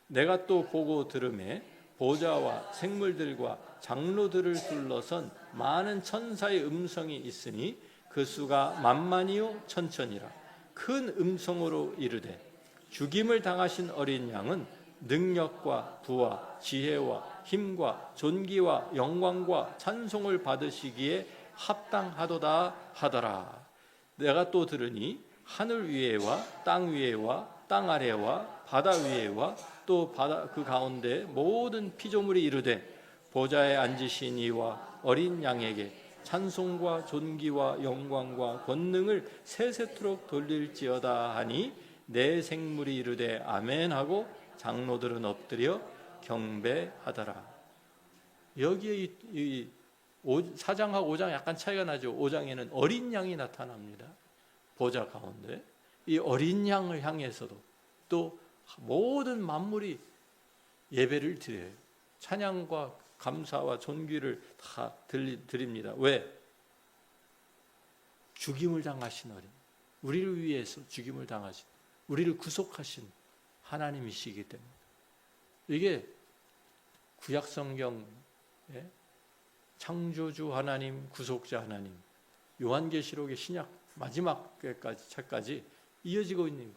Speaker 1: 내가 또 보고 들음에 보좌와 생물들과 장로들을 둘러선 많은 천사의 음성이 있으니 그 수가 만만이요 천천이라. 큰 음성으로 이르되 죽임을 당하신 어린 양은 능력과 부와 지혜와 힘과 존귀와 영광과 찬송을 받으시기에 합당하도다 하더라. 내가 또 들으니 하늘 위에와 땅 위에와 땅 아래와 바다 위에와 또 바다 그 가운데 모든 피조물이 이르되 보좌에 앉으신 이와 어린 양에게 찬송과 존귀와 영광과 권능을 세세토록 돌릴지어다 하니 내 생물이 이르되 아멘 하고 장로들은 엎드려 경배하더라. 여기에 이 4장하고 5장 약간 차이가 나죠. 5장에는 어린 양이 나타납니다. 보좌 가운데 이 어린 양을 향해서도 또 모든 만물이 예배를 드려요. 찬양과 감사와 존귀를 다 드립니다. 왜? 죽임을 당하신 어린, 우리를 위해서 죽임을 당하신, 우리를 구속하신 하나님이시기 때문에. 이게 구약 성경에 창조주 하나님, 구속자 하나님, 요한계시록의 신약 마지막 책까지 이어지고 있는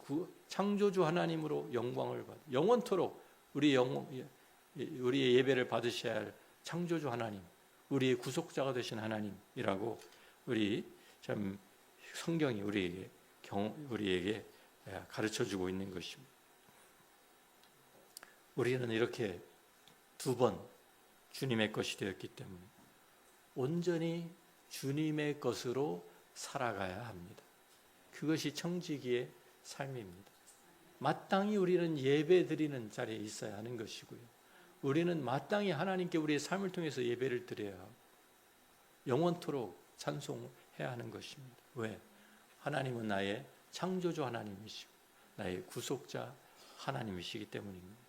Speaker 1: 창조주 하나님으로 영광을 받, 영원토록 우리의 예배를 받으셔야 할 창조주 하나님, 우리의 구속자가 되신 하나님이라고 우리 참 성경이 우리에게 가르쳐주고 있는 것입니다. 우리는 이렇게 두 번 주님의 것이 되었기 때문에 온전히 주님의 것으로 살아가야 합니다. 그것이 청지기의 삶입니다. 마땅히 우리는 예배 드리는 자리에 있어야 하는 것이고요. 우리는 마땅히 하나님께 우리의 삶을 통해서 예배를 드려야 하고 영원토록 찬송해야 하는 것입니다. 왜? 하나님은 나의 창조주 하나님이시고 나의 구속자 하나님이시기 때문입니다.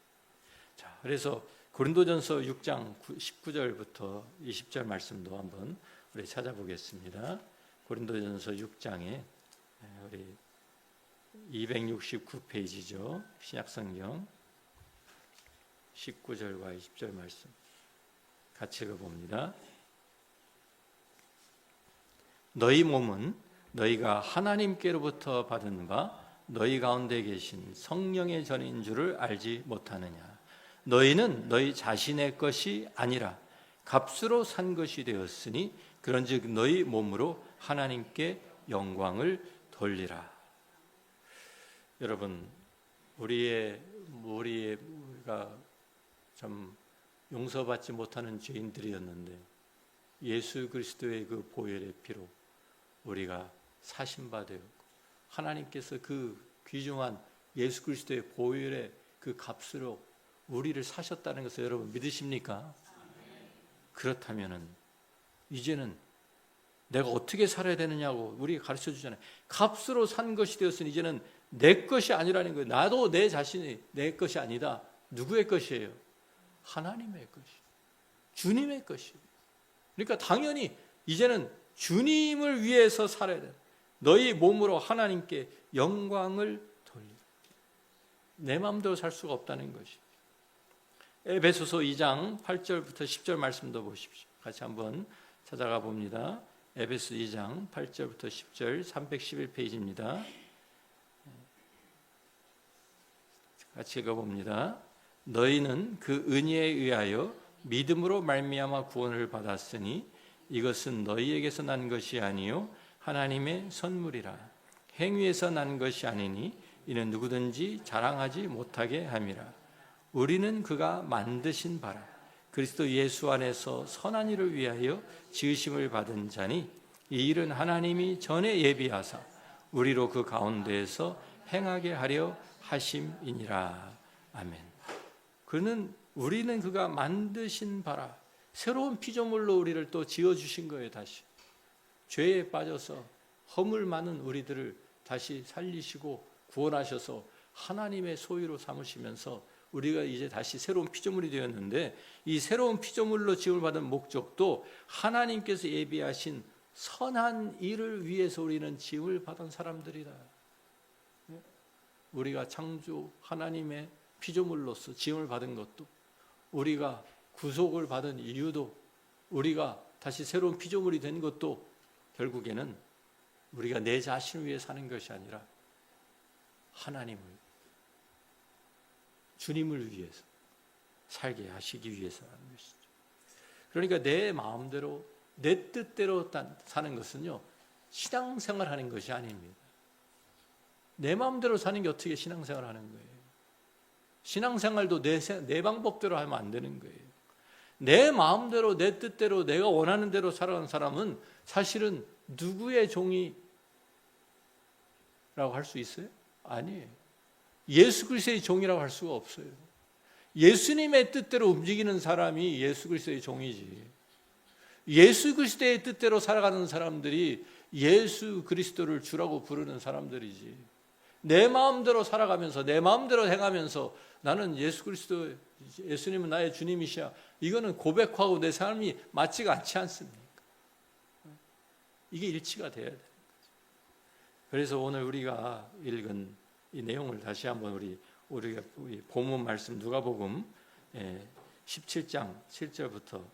Speaker 1: 자, 그래서 고린도전서 6장 19절부터 20절 말씀도 한번 우리 찾아보겠습니다. 고린도전서 6장에 우리 269페이지죠. 신약성경 19절과 20절 말씀 같이 읽어봅니다. 너희 몸은 너희가 하나님께로부터 받은 바 너희 가운데 계신 성령의 전인 줄을 알지 못하느냐. 너희는 너희 자신의 것이 아니라 값으로 산 것이 되었으니 그런즉 너희 몸으로 하나님께 영광을 돌리라. 여러분, 우리가 참 용서받지 못하는 죄인들이었는데 예수 그리스도의 그 보혈의 피로 우리가 사신바 되었고 하나님께서 그 귀중한 예수 그리스도의 보혈의 그 값으로 우리를 사셨다는 것을 여러분 믿으십니까? 그렇다면은 이제는 내가 어떻게 살아야 되느냐고 우리가 가르쳐 주잖아요. 값으로 산 것이 되었으니 이제는 내 것이 아니라는 거예요. 나도 내 자신이 내 것이 아니다. 누구의 것이에요? 하나님의 것이, 주님의 것이에요. 그러니까 당연히 이제는 주님을 위해서 살아야 돼. 너희 몸으로 하나님께 영광을 돌리라. 내 마음대로 살 수가 없다는 것이. 에베소서 2장 8절부터 10절 말씀도 보십시오. 같이 한번 찾아가 봅니다. 에베소 2장 8절부터 10절 311페이지입니다. 같이 읽어봅니다. 너희는 그 은혜에 의하여 믿음으로 말미암아 구원을 받았으니 이것은 너희에게서 난 것이 아니요 하나님의 선물이라. 행위에서 난 것이 아니니 이는 누구든지 자랑하지 못하게 함이라. 우리는 그가 만드신 바라 그리스도 예수 안에서 선한 일을 위하여 지으심을 받은 자니 이 일은 하나님이 전에 예비하사 우리로 그 가운데에서 행하게 하려 하심이니라. 아멘. 우리는 그가 만드신 바라 새로운 피조물로 우리를 또 지어주신 거예요. 다시 죄에 빠져서 허물 많은 우리들을 다시 살리시고 구원하셔서 하나님의 소유로 삼으시면서 우리가 이제 다시 새로운 피조물이 되었는데, 이 새로운 피조물로 지음을 받은 목적도 하나님께서 예비하신 선한 일을 위해서 우리는 지음을 받은 사람들이다. 우리가 창조 하나님의 피조물로서 지음을 받은 것도, 우리가 구속을 받은 이유도, 우리가 다시 새로운 피조물이 된 것도 결국에는 우리가 내 자신을 위해 사는 것이 아니라 하나님을, 주님을 위해서 살게 하시기 위해서라는 것이죠. 그러니까 내 마음대로 내 뜻대로 사는 것은요, 신앙생활 하는 것이 아닙니다. 내 마음대로 사는 게 어떻게 신앙생활 하는 거예요? 신앙생활도 내 방법대로 하면 안 되는 거예요. 내 마음대로 내 뜻대로 내가 원하는 대로 살아가는 사람은 사실은 누구의 종이라고 할 수 있어요? 아니에요. 예수 그리스도의 종이라고 할 수가 없어요. 예수님의 뜻대로 움직이는 사람이 예수 그리스도의 종이지. 예수 그리스도의 뜻대로 살아가는 사람들이 예수 그리스도를 주라고 부르는 사람들이지. 내 마음대로 살아가면서 내 마음대로 행하면서 나는 예수 그리스도, 예수님은 나의 주님이시야, 이거는 고백하고 내 삶이 맞지가 않지 않습니까? 이게 일치가 돼야 돼요. 그래서 오늘 우리가 읽은 이 내용을 다시 한번 우리 본문 말씀 누가복음 17장 7절부터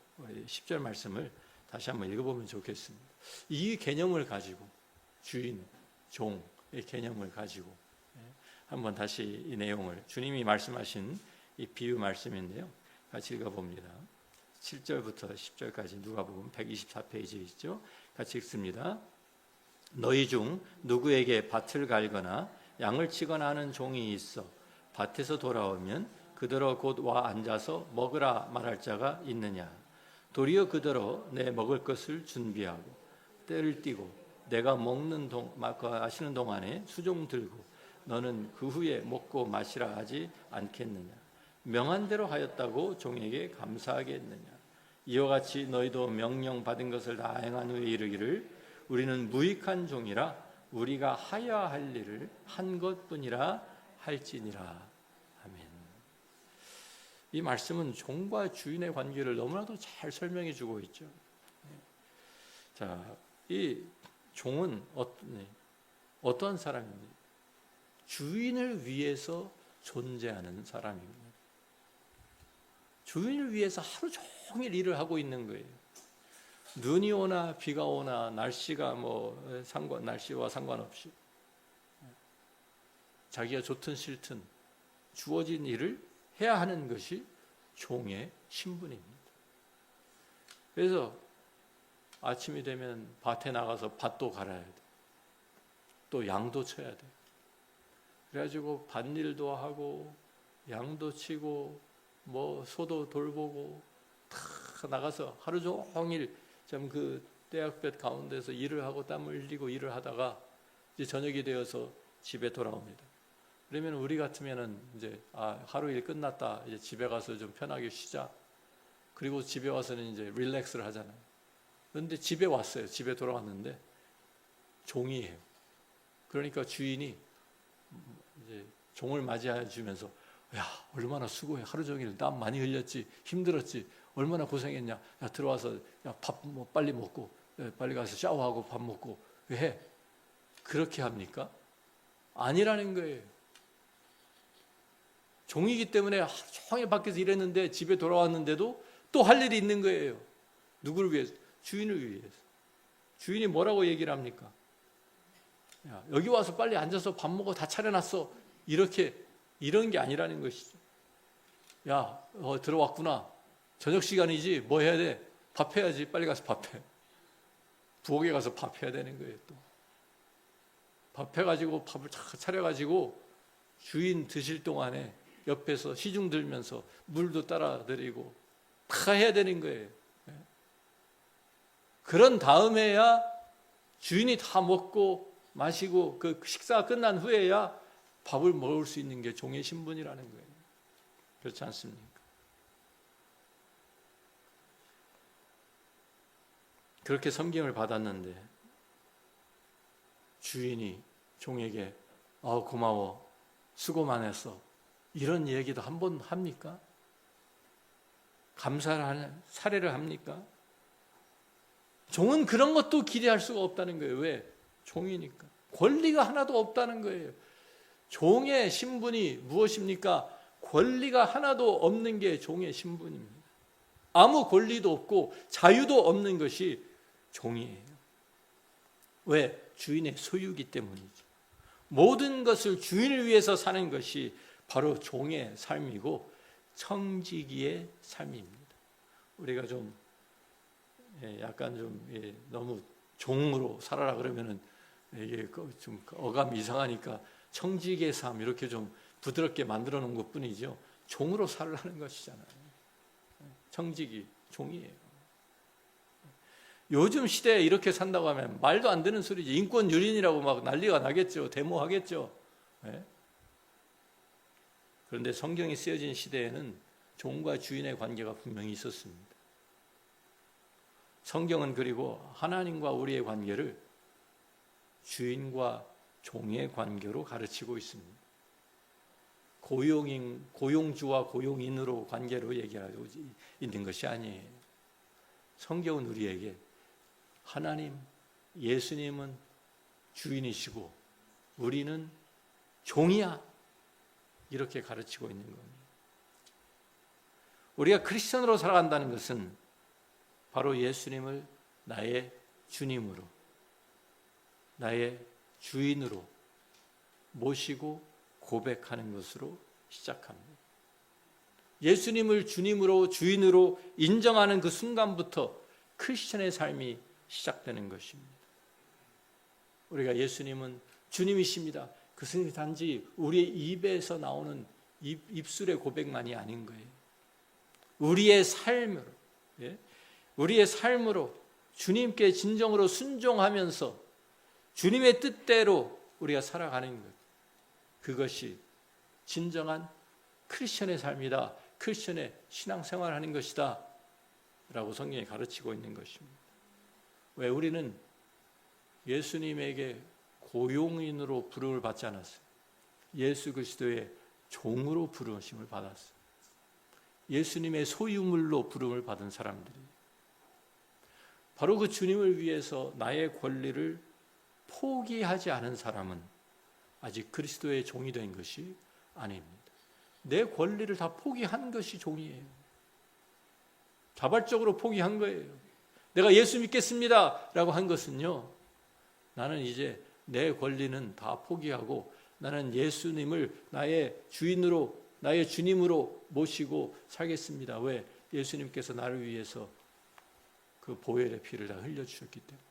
Speaker 1: 10절 말씀을 다시 한번 읽어보면 좋겠습니다. 이 개념을 가지고, 주인, 종의 개념을 가지고 한번 다시 이 내용을, 주님이 말씀하신 이 비유 말씀인데요, 같이 읽어봅니다. 7절부터 10절까지 누가복음 124페이지에 있죠. 같이 읽습니다. 너희 중 누구에게 밭을 갈거나 양을 치거나 하는 종이 있어 밭에서 돌아오면 그대로 곧 와 앉아서 먹으라 말할 자가 있느냐? 도리어 그대로 내 먹을 것을 준비하고 때를 띠고 내가 마시는 동안에 수종 들고 너는 그 후에 먹고 마시라 하지 않겠느냐? 명한 대로 하였다고 종에게 감사하겠느냐? 이와 같이 너희도 명령 받은 것을 다 행한 후에 이르기를 우리는 무익한 종이라 우리가 하여야 할 일을 한 것뿐이라 할지니라. 아멘. 이 말씀은 종과 주인의 관계를 너무나도 잘 설명해 주고 있죠. 자, 이 종은 어떤 사람입니까? 주인을 위해서 존재하는 사람입니다. 주인을 위해서 하루 종일 일을 하고 있는 거예요. 눈이 오나 비가 오나 날씨가 날씨와 상관없이 자기가 좋든 싫든 주어진 일을 해야 하는 것이 종의 신분입니다. 그래서 아침이 되면 밭에 나가서 밭도 갈아야 돼. 또 양도 쳐야 돼. 그래가지고 밭일도 하고 양도 치고 소도 돌보고 다 나가서 하루 종일 참 그 떼약볕 가운데서 일을 하고 땀을 흘리고 일을 하다가 이제 저녁이 되어서 집에 돌아옵니다. 그러면 우리 같으면은 이제 하루 일 끝났다, 이제 집에 가서 좀 편하게 쉬자. 그리고 집에 와서는 이제 릴렉스를 하잖아요. 그런데 집에 왔어요. 집에 돌아왔는데 종이에요. 그러니까 주인이 이제 종을 맞이해 주면서 야, 얼마나 수고해. 하루 종일 땀 많이 흘렸지. 힘들었지. 얼마나 고생했냐. 야, 들어와서 밥 빨리 먹고 빨리 가서 샤워하고 밥 먹고 왜 해? 그렇게 합니까? 아니라는 거예요. 종이기 때문에 하루 종일 밖에서 일했는데 집에 돌아왔는데도 또 할 일이 있는 거예요. 누구를 위해서? 주인을 위해서. 주인이 뭐라고 얘기를 합니까? 야, 여기 와서 빨리 앉아서 밥 먹어. 다 차려놨어. 이런 게 아니라는 것이죠. 야, 들어왔구나. 저녁 시간이지. 뭐 해야 돼? 밥 해야지. 빨리 가서 밥 해. 부엌에 가서 밥 해야 되는 거예요. 또 밥 해가지고 밥을 차려가지고 주인 드실 동안에 옆에서 시중 들면서 물도 따라 드리고 다 해야 되는 거예요. 그런 다음에야 주인이 다 먹고 마시고 그 식사가 끝난 후에야 밥을 먹을 수 있는 게 종의 신분이라는 거예요. 그렇지 않습니까? 그렇게 섬김을 받았는데 주인이 종에게 고마워. 수고만 했어. 이런 얘기도 한 번 합니까? 감사를 하는 사례를 합니까? 종은 그런 것도 기대할 수가 없다는 거예요. 왜? 종이니까. 권리가 하나도 없다는 거예요. 종의 신분이 무엇입니까? 권리가 하나도 없는 게 종의 신분입니다. 아무 권리도 없고 자유도 없는 것이 종이에요. 왜? 주인의 소유이기 때문이죠. 모든 것을 주인을 위해서 사는 것이 바로 종의 삶이고 청지기의 삶입니다. 우리가 좀 약간 좀 너무 종으로 살아라 그러면은 이게 좀 어감이 이상하니까 청지기의 삶 이렇게 좀 부드럽게 만들어 놓은 것뿐이죠. 종으로 살라는 것이잖아요. 청지기, 종이에요. 요즘 시대에 이렇게 산다고 하면 말도 안 되는 소리지. 인권 유린이라고 막 난리가 나겠죠. 데모하겠죠. 네? 그런데 성경이 쓰여진 시대에는 종과 주인의 관계가 분명히 있었습니다. 성경은 그리고 하나님과 우리의 관계를 주인과 종의 관계로 가르치고 있습니다. 고용주와 고용인으로 관계로 얘기하고 있는 것이 아니에요. 성경은 우리에게 하나님, 예수님은 주인이시고 우리는 종이야. 이렇게 가르치고 있는 겁니다. 우리가 크리스천으로 살아간다는 것은 바로 예수님을 나의 주님으로, 나의 주인으로 모시고 고백하는 것으로 시작합니다. 예수님을 주님으로 주인으로 인정하는 그 순간부터 크리스천의 삶이 시작되는 것입니다. 우리가 예수님은 주님이십니다. 그것은 단지 우리의 입에서 나오는 입술의 고백만이 아닌 거예요. 우리의 삶으로, 우리의 삶으로 주님께 진정으로 순종하면서 주님의 뜻대로 우리가 살아가는 것, 그것이 진정한 크리스천의 삶이다. 크리스천의 신앙생활하는 것이다 라고 성경이 가르치고 있는 것입니다. 왜? 우리는 예수님에게 고용인으로 부름을 받지 않았어요. 예수 그리스도의 종으로 부르심을 받았어요. 예수님의 소유물로 부름을 받은 사람들이 바로 그 주님을 위해서 나의 권리를 포기하지 않은 사람은 아직 그리스도의 종이 된 것이 아닙니다. 내 권리를 다 포기한 것이 종이에요. 자발적으로 포기한 거예요. 내가 예수 믿겠습니다 라고 한 것은요, 나는 이제 내 권리는 다 포기하고 나는 예수님을 나의 주인으로, 나의 주님으로 모시고 살겠습니다. 왜? 예수님께서 나를 위해서 그 보혈의 피를 다 흘려주셨기 때문에.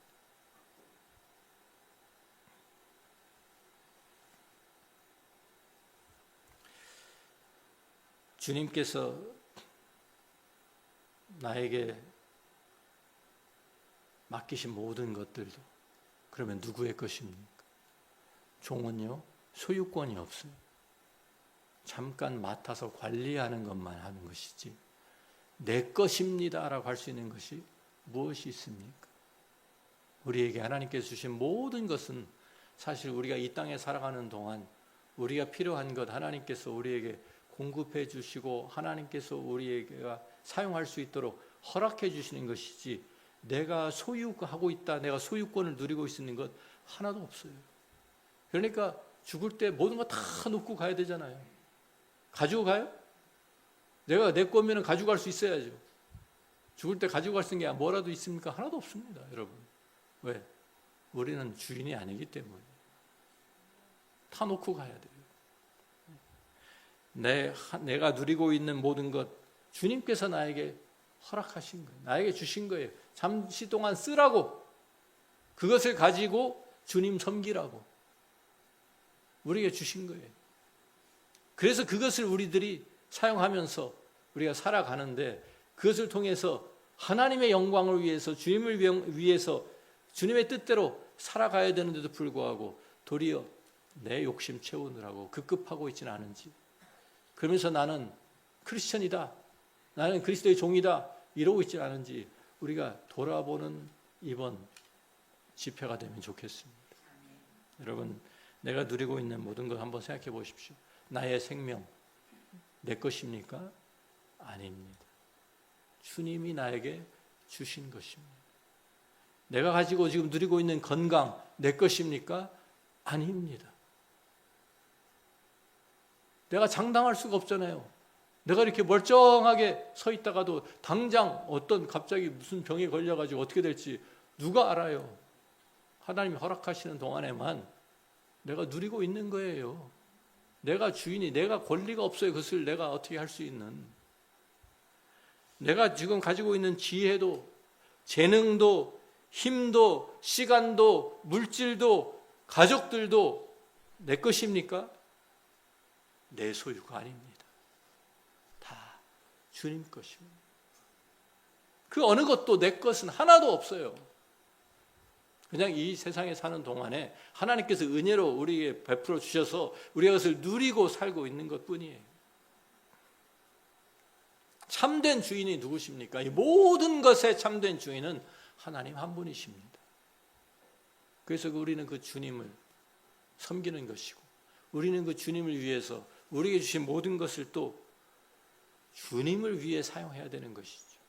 Speaker 1: 주님께서 나에게 맡기신 모든 것들도 그러면 누구의 것입니까? 종은요, 소유권이 없어요. 잠깐 맡아서 관리하는 것만 하는 것이지 내 것입니다라고 할 수 있는 것이 무엇이 있습니까? 우리에게 하나님께서 주신 모든 것은 사실 우리가 이 땅에 살아가는 동안 우리가 필요한 것 하나님께서 우리에게 공급해 주시고 하나님께서 우리에게 사용할 수 있도록 허락해 주시는 것이지 내가 소유하고 있다, 내가 소유권을 누리고 있는 것 하나도 없어요. 그러니까 죽을 때 모든 거 다 놓고 가야 되잖아요. 가지고 가요? 내가 내 거면 가지고 갈 수 있어야죠. 죽을 때 가지고 갈 수 있는 게 뭐라도 있습니까? 하나도 없습니다, 여러분. 왜? 우리는 주인이 아니기 때문에 다 놓고 가야 돼요. 내가 누리고 있는 모든 것 주님께서 나에게 허락하신 거예요. 나에게 주신 거예요. 잠시 동안 쓰라고, 그것을 가지고 주님 섬기라고 우리에게 주신 거예요. 그래서 그것을 우리들이 사용하면서 우리가 살아가는데 그것을 통해서 하나님의 영광을 위해서 주님을 위해서 주님의 뜻대로 살아가야 되는데도 불구하고 도리어 내 욕심 채우느라고 급급하고 있지는 않은지, 그러면서 나는 크리스천이다, 나는 그리스도의 종이다 이러고 있지 않은지 우리가 돌아보는 이번 집회가 되면 좋겠습니다. 여러분, 내가 누리고 있는 모든 것 한번 생각해 보십시오. 나의 생명 내 것입니까? 아닙니다. 주님이 나에게 주신 것입니다. 내가 가지고 지금 누리고 있는 건강 내 것입니까? 아닙니다. 내가 장담할 수가 없잖아요. 내가 이렇게 멀쩡하게 서 있다가도 당장 어떤 갑자기 무슨 병에 걸려가지고 어떻게 될지 누가 알아요? 하나님이 허락하시는 동안에만 내가 누리고 있는 거예요. 내가 주인이, 내가 권리가 없어요. 그것을 내가 어떻게 할 수 있는. 내가 지금 가지고 있는 지혜도, 재능도, 힘도, 시간도, 물질도, 가족들도 내 것입니까? 내 소유가 아닙니다. 다 주님 것입니다. 그 어느 것도 내 것은 하나도 없어요. 그냥 이 세상에 사는 동안에 하나님께서 은혜로 우리에게 베풀어 주셔서 우리가 그것을 누리고 살고 있는 것뿐이에요. 참된 주인이 누구십니까? 이 모든 것의 참된 주인은 하나님 한 분이십니다. 그래서 우리는 그 주님을 섬기는 것이고, 우리는 그 주님을 위해서 우리에게 주신 모든 것을 또 주님을 위해 사용해야 되는 것이죠.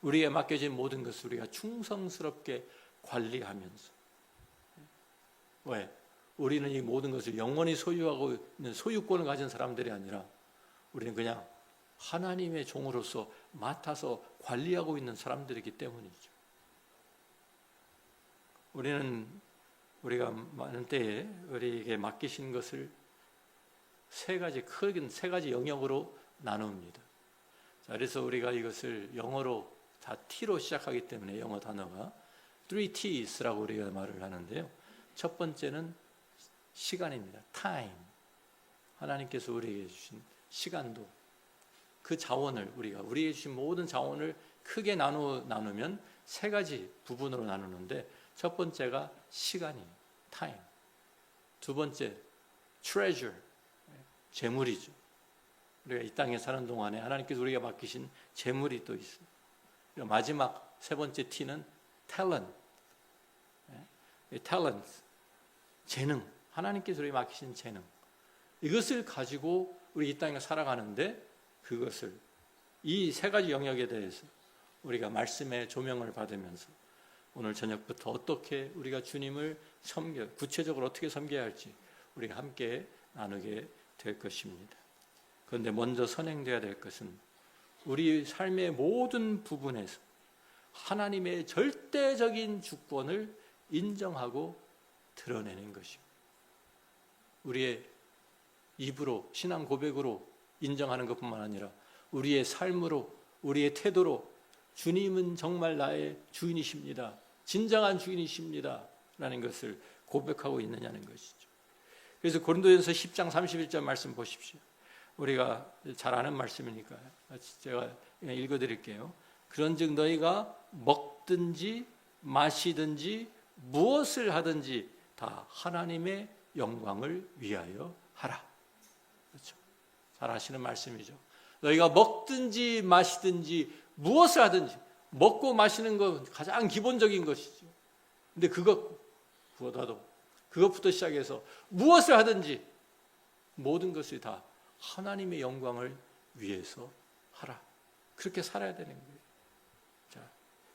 Speaker 1: 우리에게 맡겨진 모든 것을 우리가 충성스럽게 관리하면서. 왜? 우리는 이 모든 것을 영원히 소유하고 있는 소유권을 가진 사람들이 아니라 우리는 그냥 하나님의 종으로서 맡아서 관리하고 있는 사람들이기 때문이죠. 우리가 많은 때에 우리에게 맡기신 것을 큰 세 가지 영역으로 나눕니다. 자, 그래서 우리가 이것을 영어로 다 T로 시작하기 때문에 영어 단어가 3Ts라고 우리가 말을 하는데요. 첫 번째는 시간입니다. time. 하나님께서 우리에게 주신 시간도, 그 자원을 우리에게 주신 모든 자원을 크게 나누면 세 가지 부분으로 나누는데, 첫 번째가 시간이에요. time. 두 번째 treasure. 재물이죠. 우리가 이 땅에 사는 동안에 하나님께서 우리가 맡기신 재물이 또 있어요. 마지막 세 번째 T는 talent. talent. 재능. 하나님께서 우리에게 맡기신 재능. 이것을 가지고 우리 이 땅에 살아가는데, 그것을 이 세 가지 영역에 대해서 우리가 말씀의 조명을 받으면서 오늘 저녁부터 어떻게 우리가 주님을 구체적으로 어떻게 섬겨야 할지 우리가 함께 나누게 될 것입니다. 그런데 먼저 선행되어야 될 것은 우리 삶의 모든 부분에서 하나님의 절대적인 주권을 인정하고 드러내는 것입니다. 우리의 입으로, 신앙 고백으로 인정하는 것뿐만 아니라 우리의 삶으로, 우리의 태도로 주님은 정말 나의 주인이십니다. 진정한 주인이십니다. 라는 것을 고백하고 있느냐는 것이죠. 그래서 고린도전서 10장 31절 말씀 보십시오. 우리가 잘 아는 말씀이니까 제가 그냥 읽어드릴게요. 그런즉 너희가 먹든지 마시든지 무엇을 하든지 다 하나님의 영광을 위하여 하라. 그렇죠? 잘 아시는 말씀이죠. 너희가 먹든지 마시든지 무엇을 하든지, 먹고 마시는 건 가장 기본적인 것이죠. 근데 그것부터 시작해서 무엇을 하든지 모든 것이 다 하나님의 영광을 위해서 하라. 그렇게 살아야 되는 거예요. 자,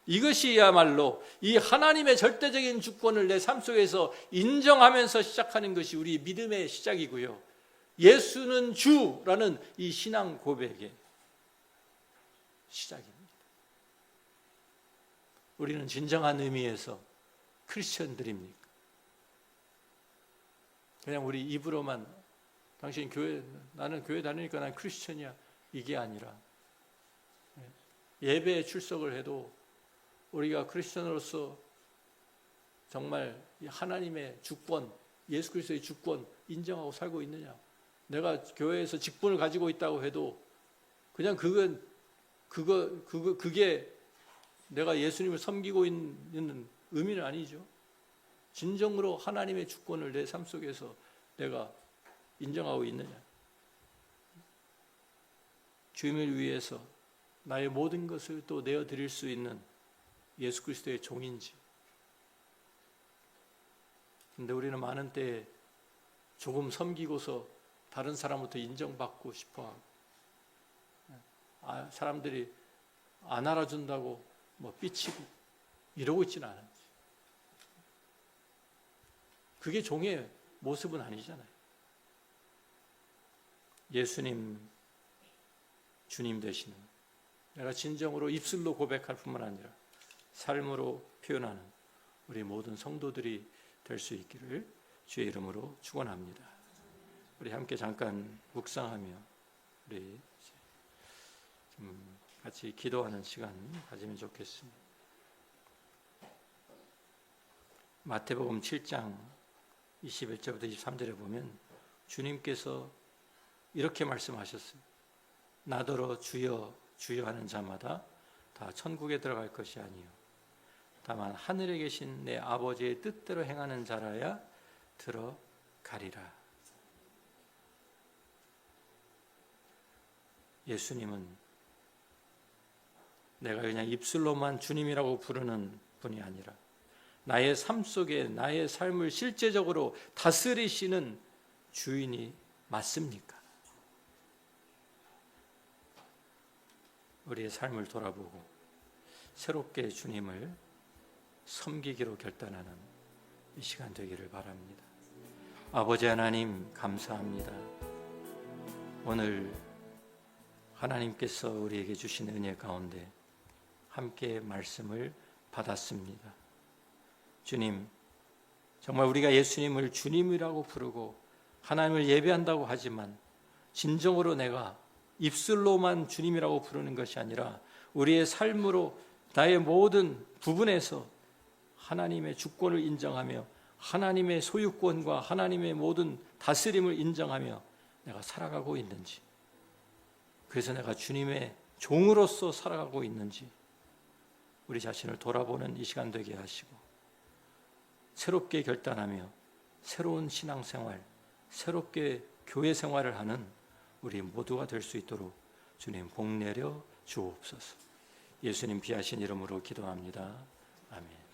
Speaker 1: 이것이야말로 이 하나님의 절대적인 주권을 내 삶 속에서 인정하면서 시작하는 것이 우리 믿음의 시작이고요. 예수는 주라는 이 신앙 고백의 시작입니다. 우리는 진정한 의미에서 크리스천들입니까? 그냥 우리 입으로만 당신 나는 교회 다니니까 난 크리스천이야, 이게 아니라 예배에 출석을 해도 우리가 크리스천으로서 정말 하나님의 주권, 예수 그리스도의 주권 인정하고 살고 있느냐. 내가 교회에서 직분을 가지고 있다고 해도 그냥 그게 내가 예수님을 섬기고 있는 의미는 아니죠. 진정으로 하나님의 주권을 내 삶 속에서 내가 인정하고 있느냐. 주님을 위해서 나의 모든 것을 또 내어드릴 수 있는 예수 그리스도의 종인지. 그런데 우리는 많은 때에 조금 섬기고서 다른 사람부터 인정받고 싶어하고, 사람들이 안 알아준다고 뭐 삐치고 이러고 있지는 않은지. 그게 종의 모습은 아니잖아요. 예수님, 주님 되시는, 내가 진정으로 입술로 고백할 뿐만 아니라 삶으로 표현하는 우리 모든 성도들이 될 수 있기를 주의 이름으로 축원합니다. 우리 함께 잠깐 묵상하며 우리 좀 같이 기도하는 시간 가지면 좋겠습니다. 마태복음 7장 21절부터 23절에 보면 주님께서 이렇게 말씀하셨어요. 나더러 주여 주여 하는 자마다 다 천국에 들어갈 것이 아니요 다만 하늘에 계신 내 아버지의 뜻대로 행하는 자라야 들어가리라. 예수님은 내가 그냥 입술로만 주님이라고 부르는 분이 아니라 나의 삶 속에 나의 삶을 실제적으로 다스리시는 주인이 맞습니까? 우리의 삶을 돌아보고 새롭게 주님을 섬기기로 결단하는 이 시간 되기를 바랍니다. 아버지 하나님 감사합니다. 오늘 하나님께서 우리에게 주신 은혜 가운데 함께 말씀을 받았습니다. 주님, 정말 우리가 예수님을 주님이라고 부르고 하나님을 예배한다고 하지만 진정으로 내가 입술로만 주님이라고 부르는 것이 아니라 우리의 삶으로 나의 모든 부분에서 하나님의 주권을 인정하며 하나님의 소유권과 하나님의 모든 다스림을 인정하며 내가 살아가고 있는지, 그래서 내가 주님의 종으로서 살아가고 있는지 우리 자신을 돌아보는 이 시간 되게 하시고 새롭게 결단하며 새로운 신앙생활, 새롭게 교회 생활을 하는 우리 모두가 될 수 있도록 주님 복 내려 주옵소서. 예수님 귀하신 이름으로 기도합니다. 아멘.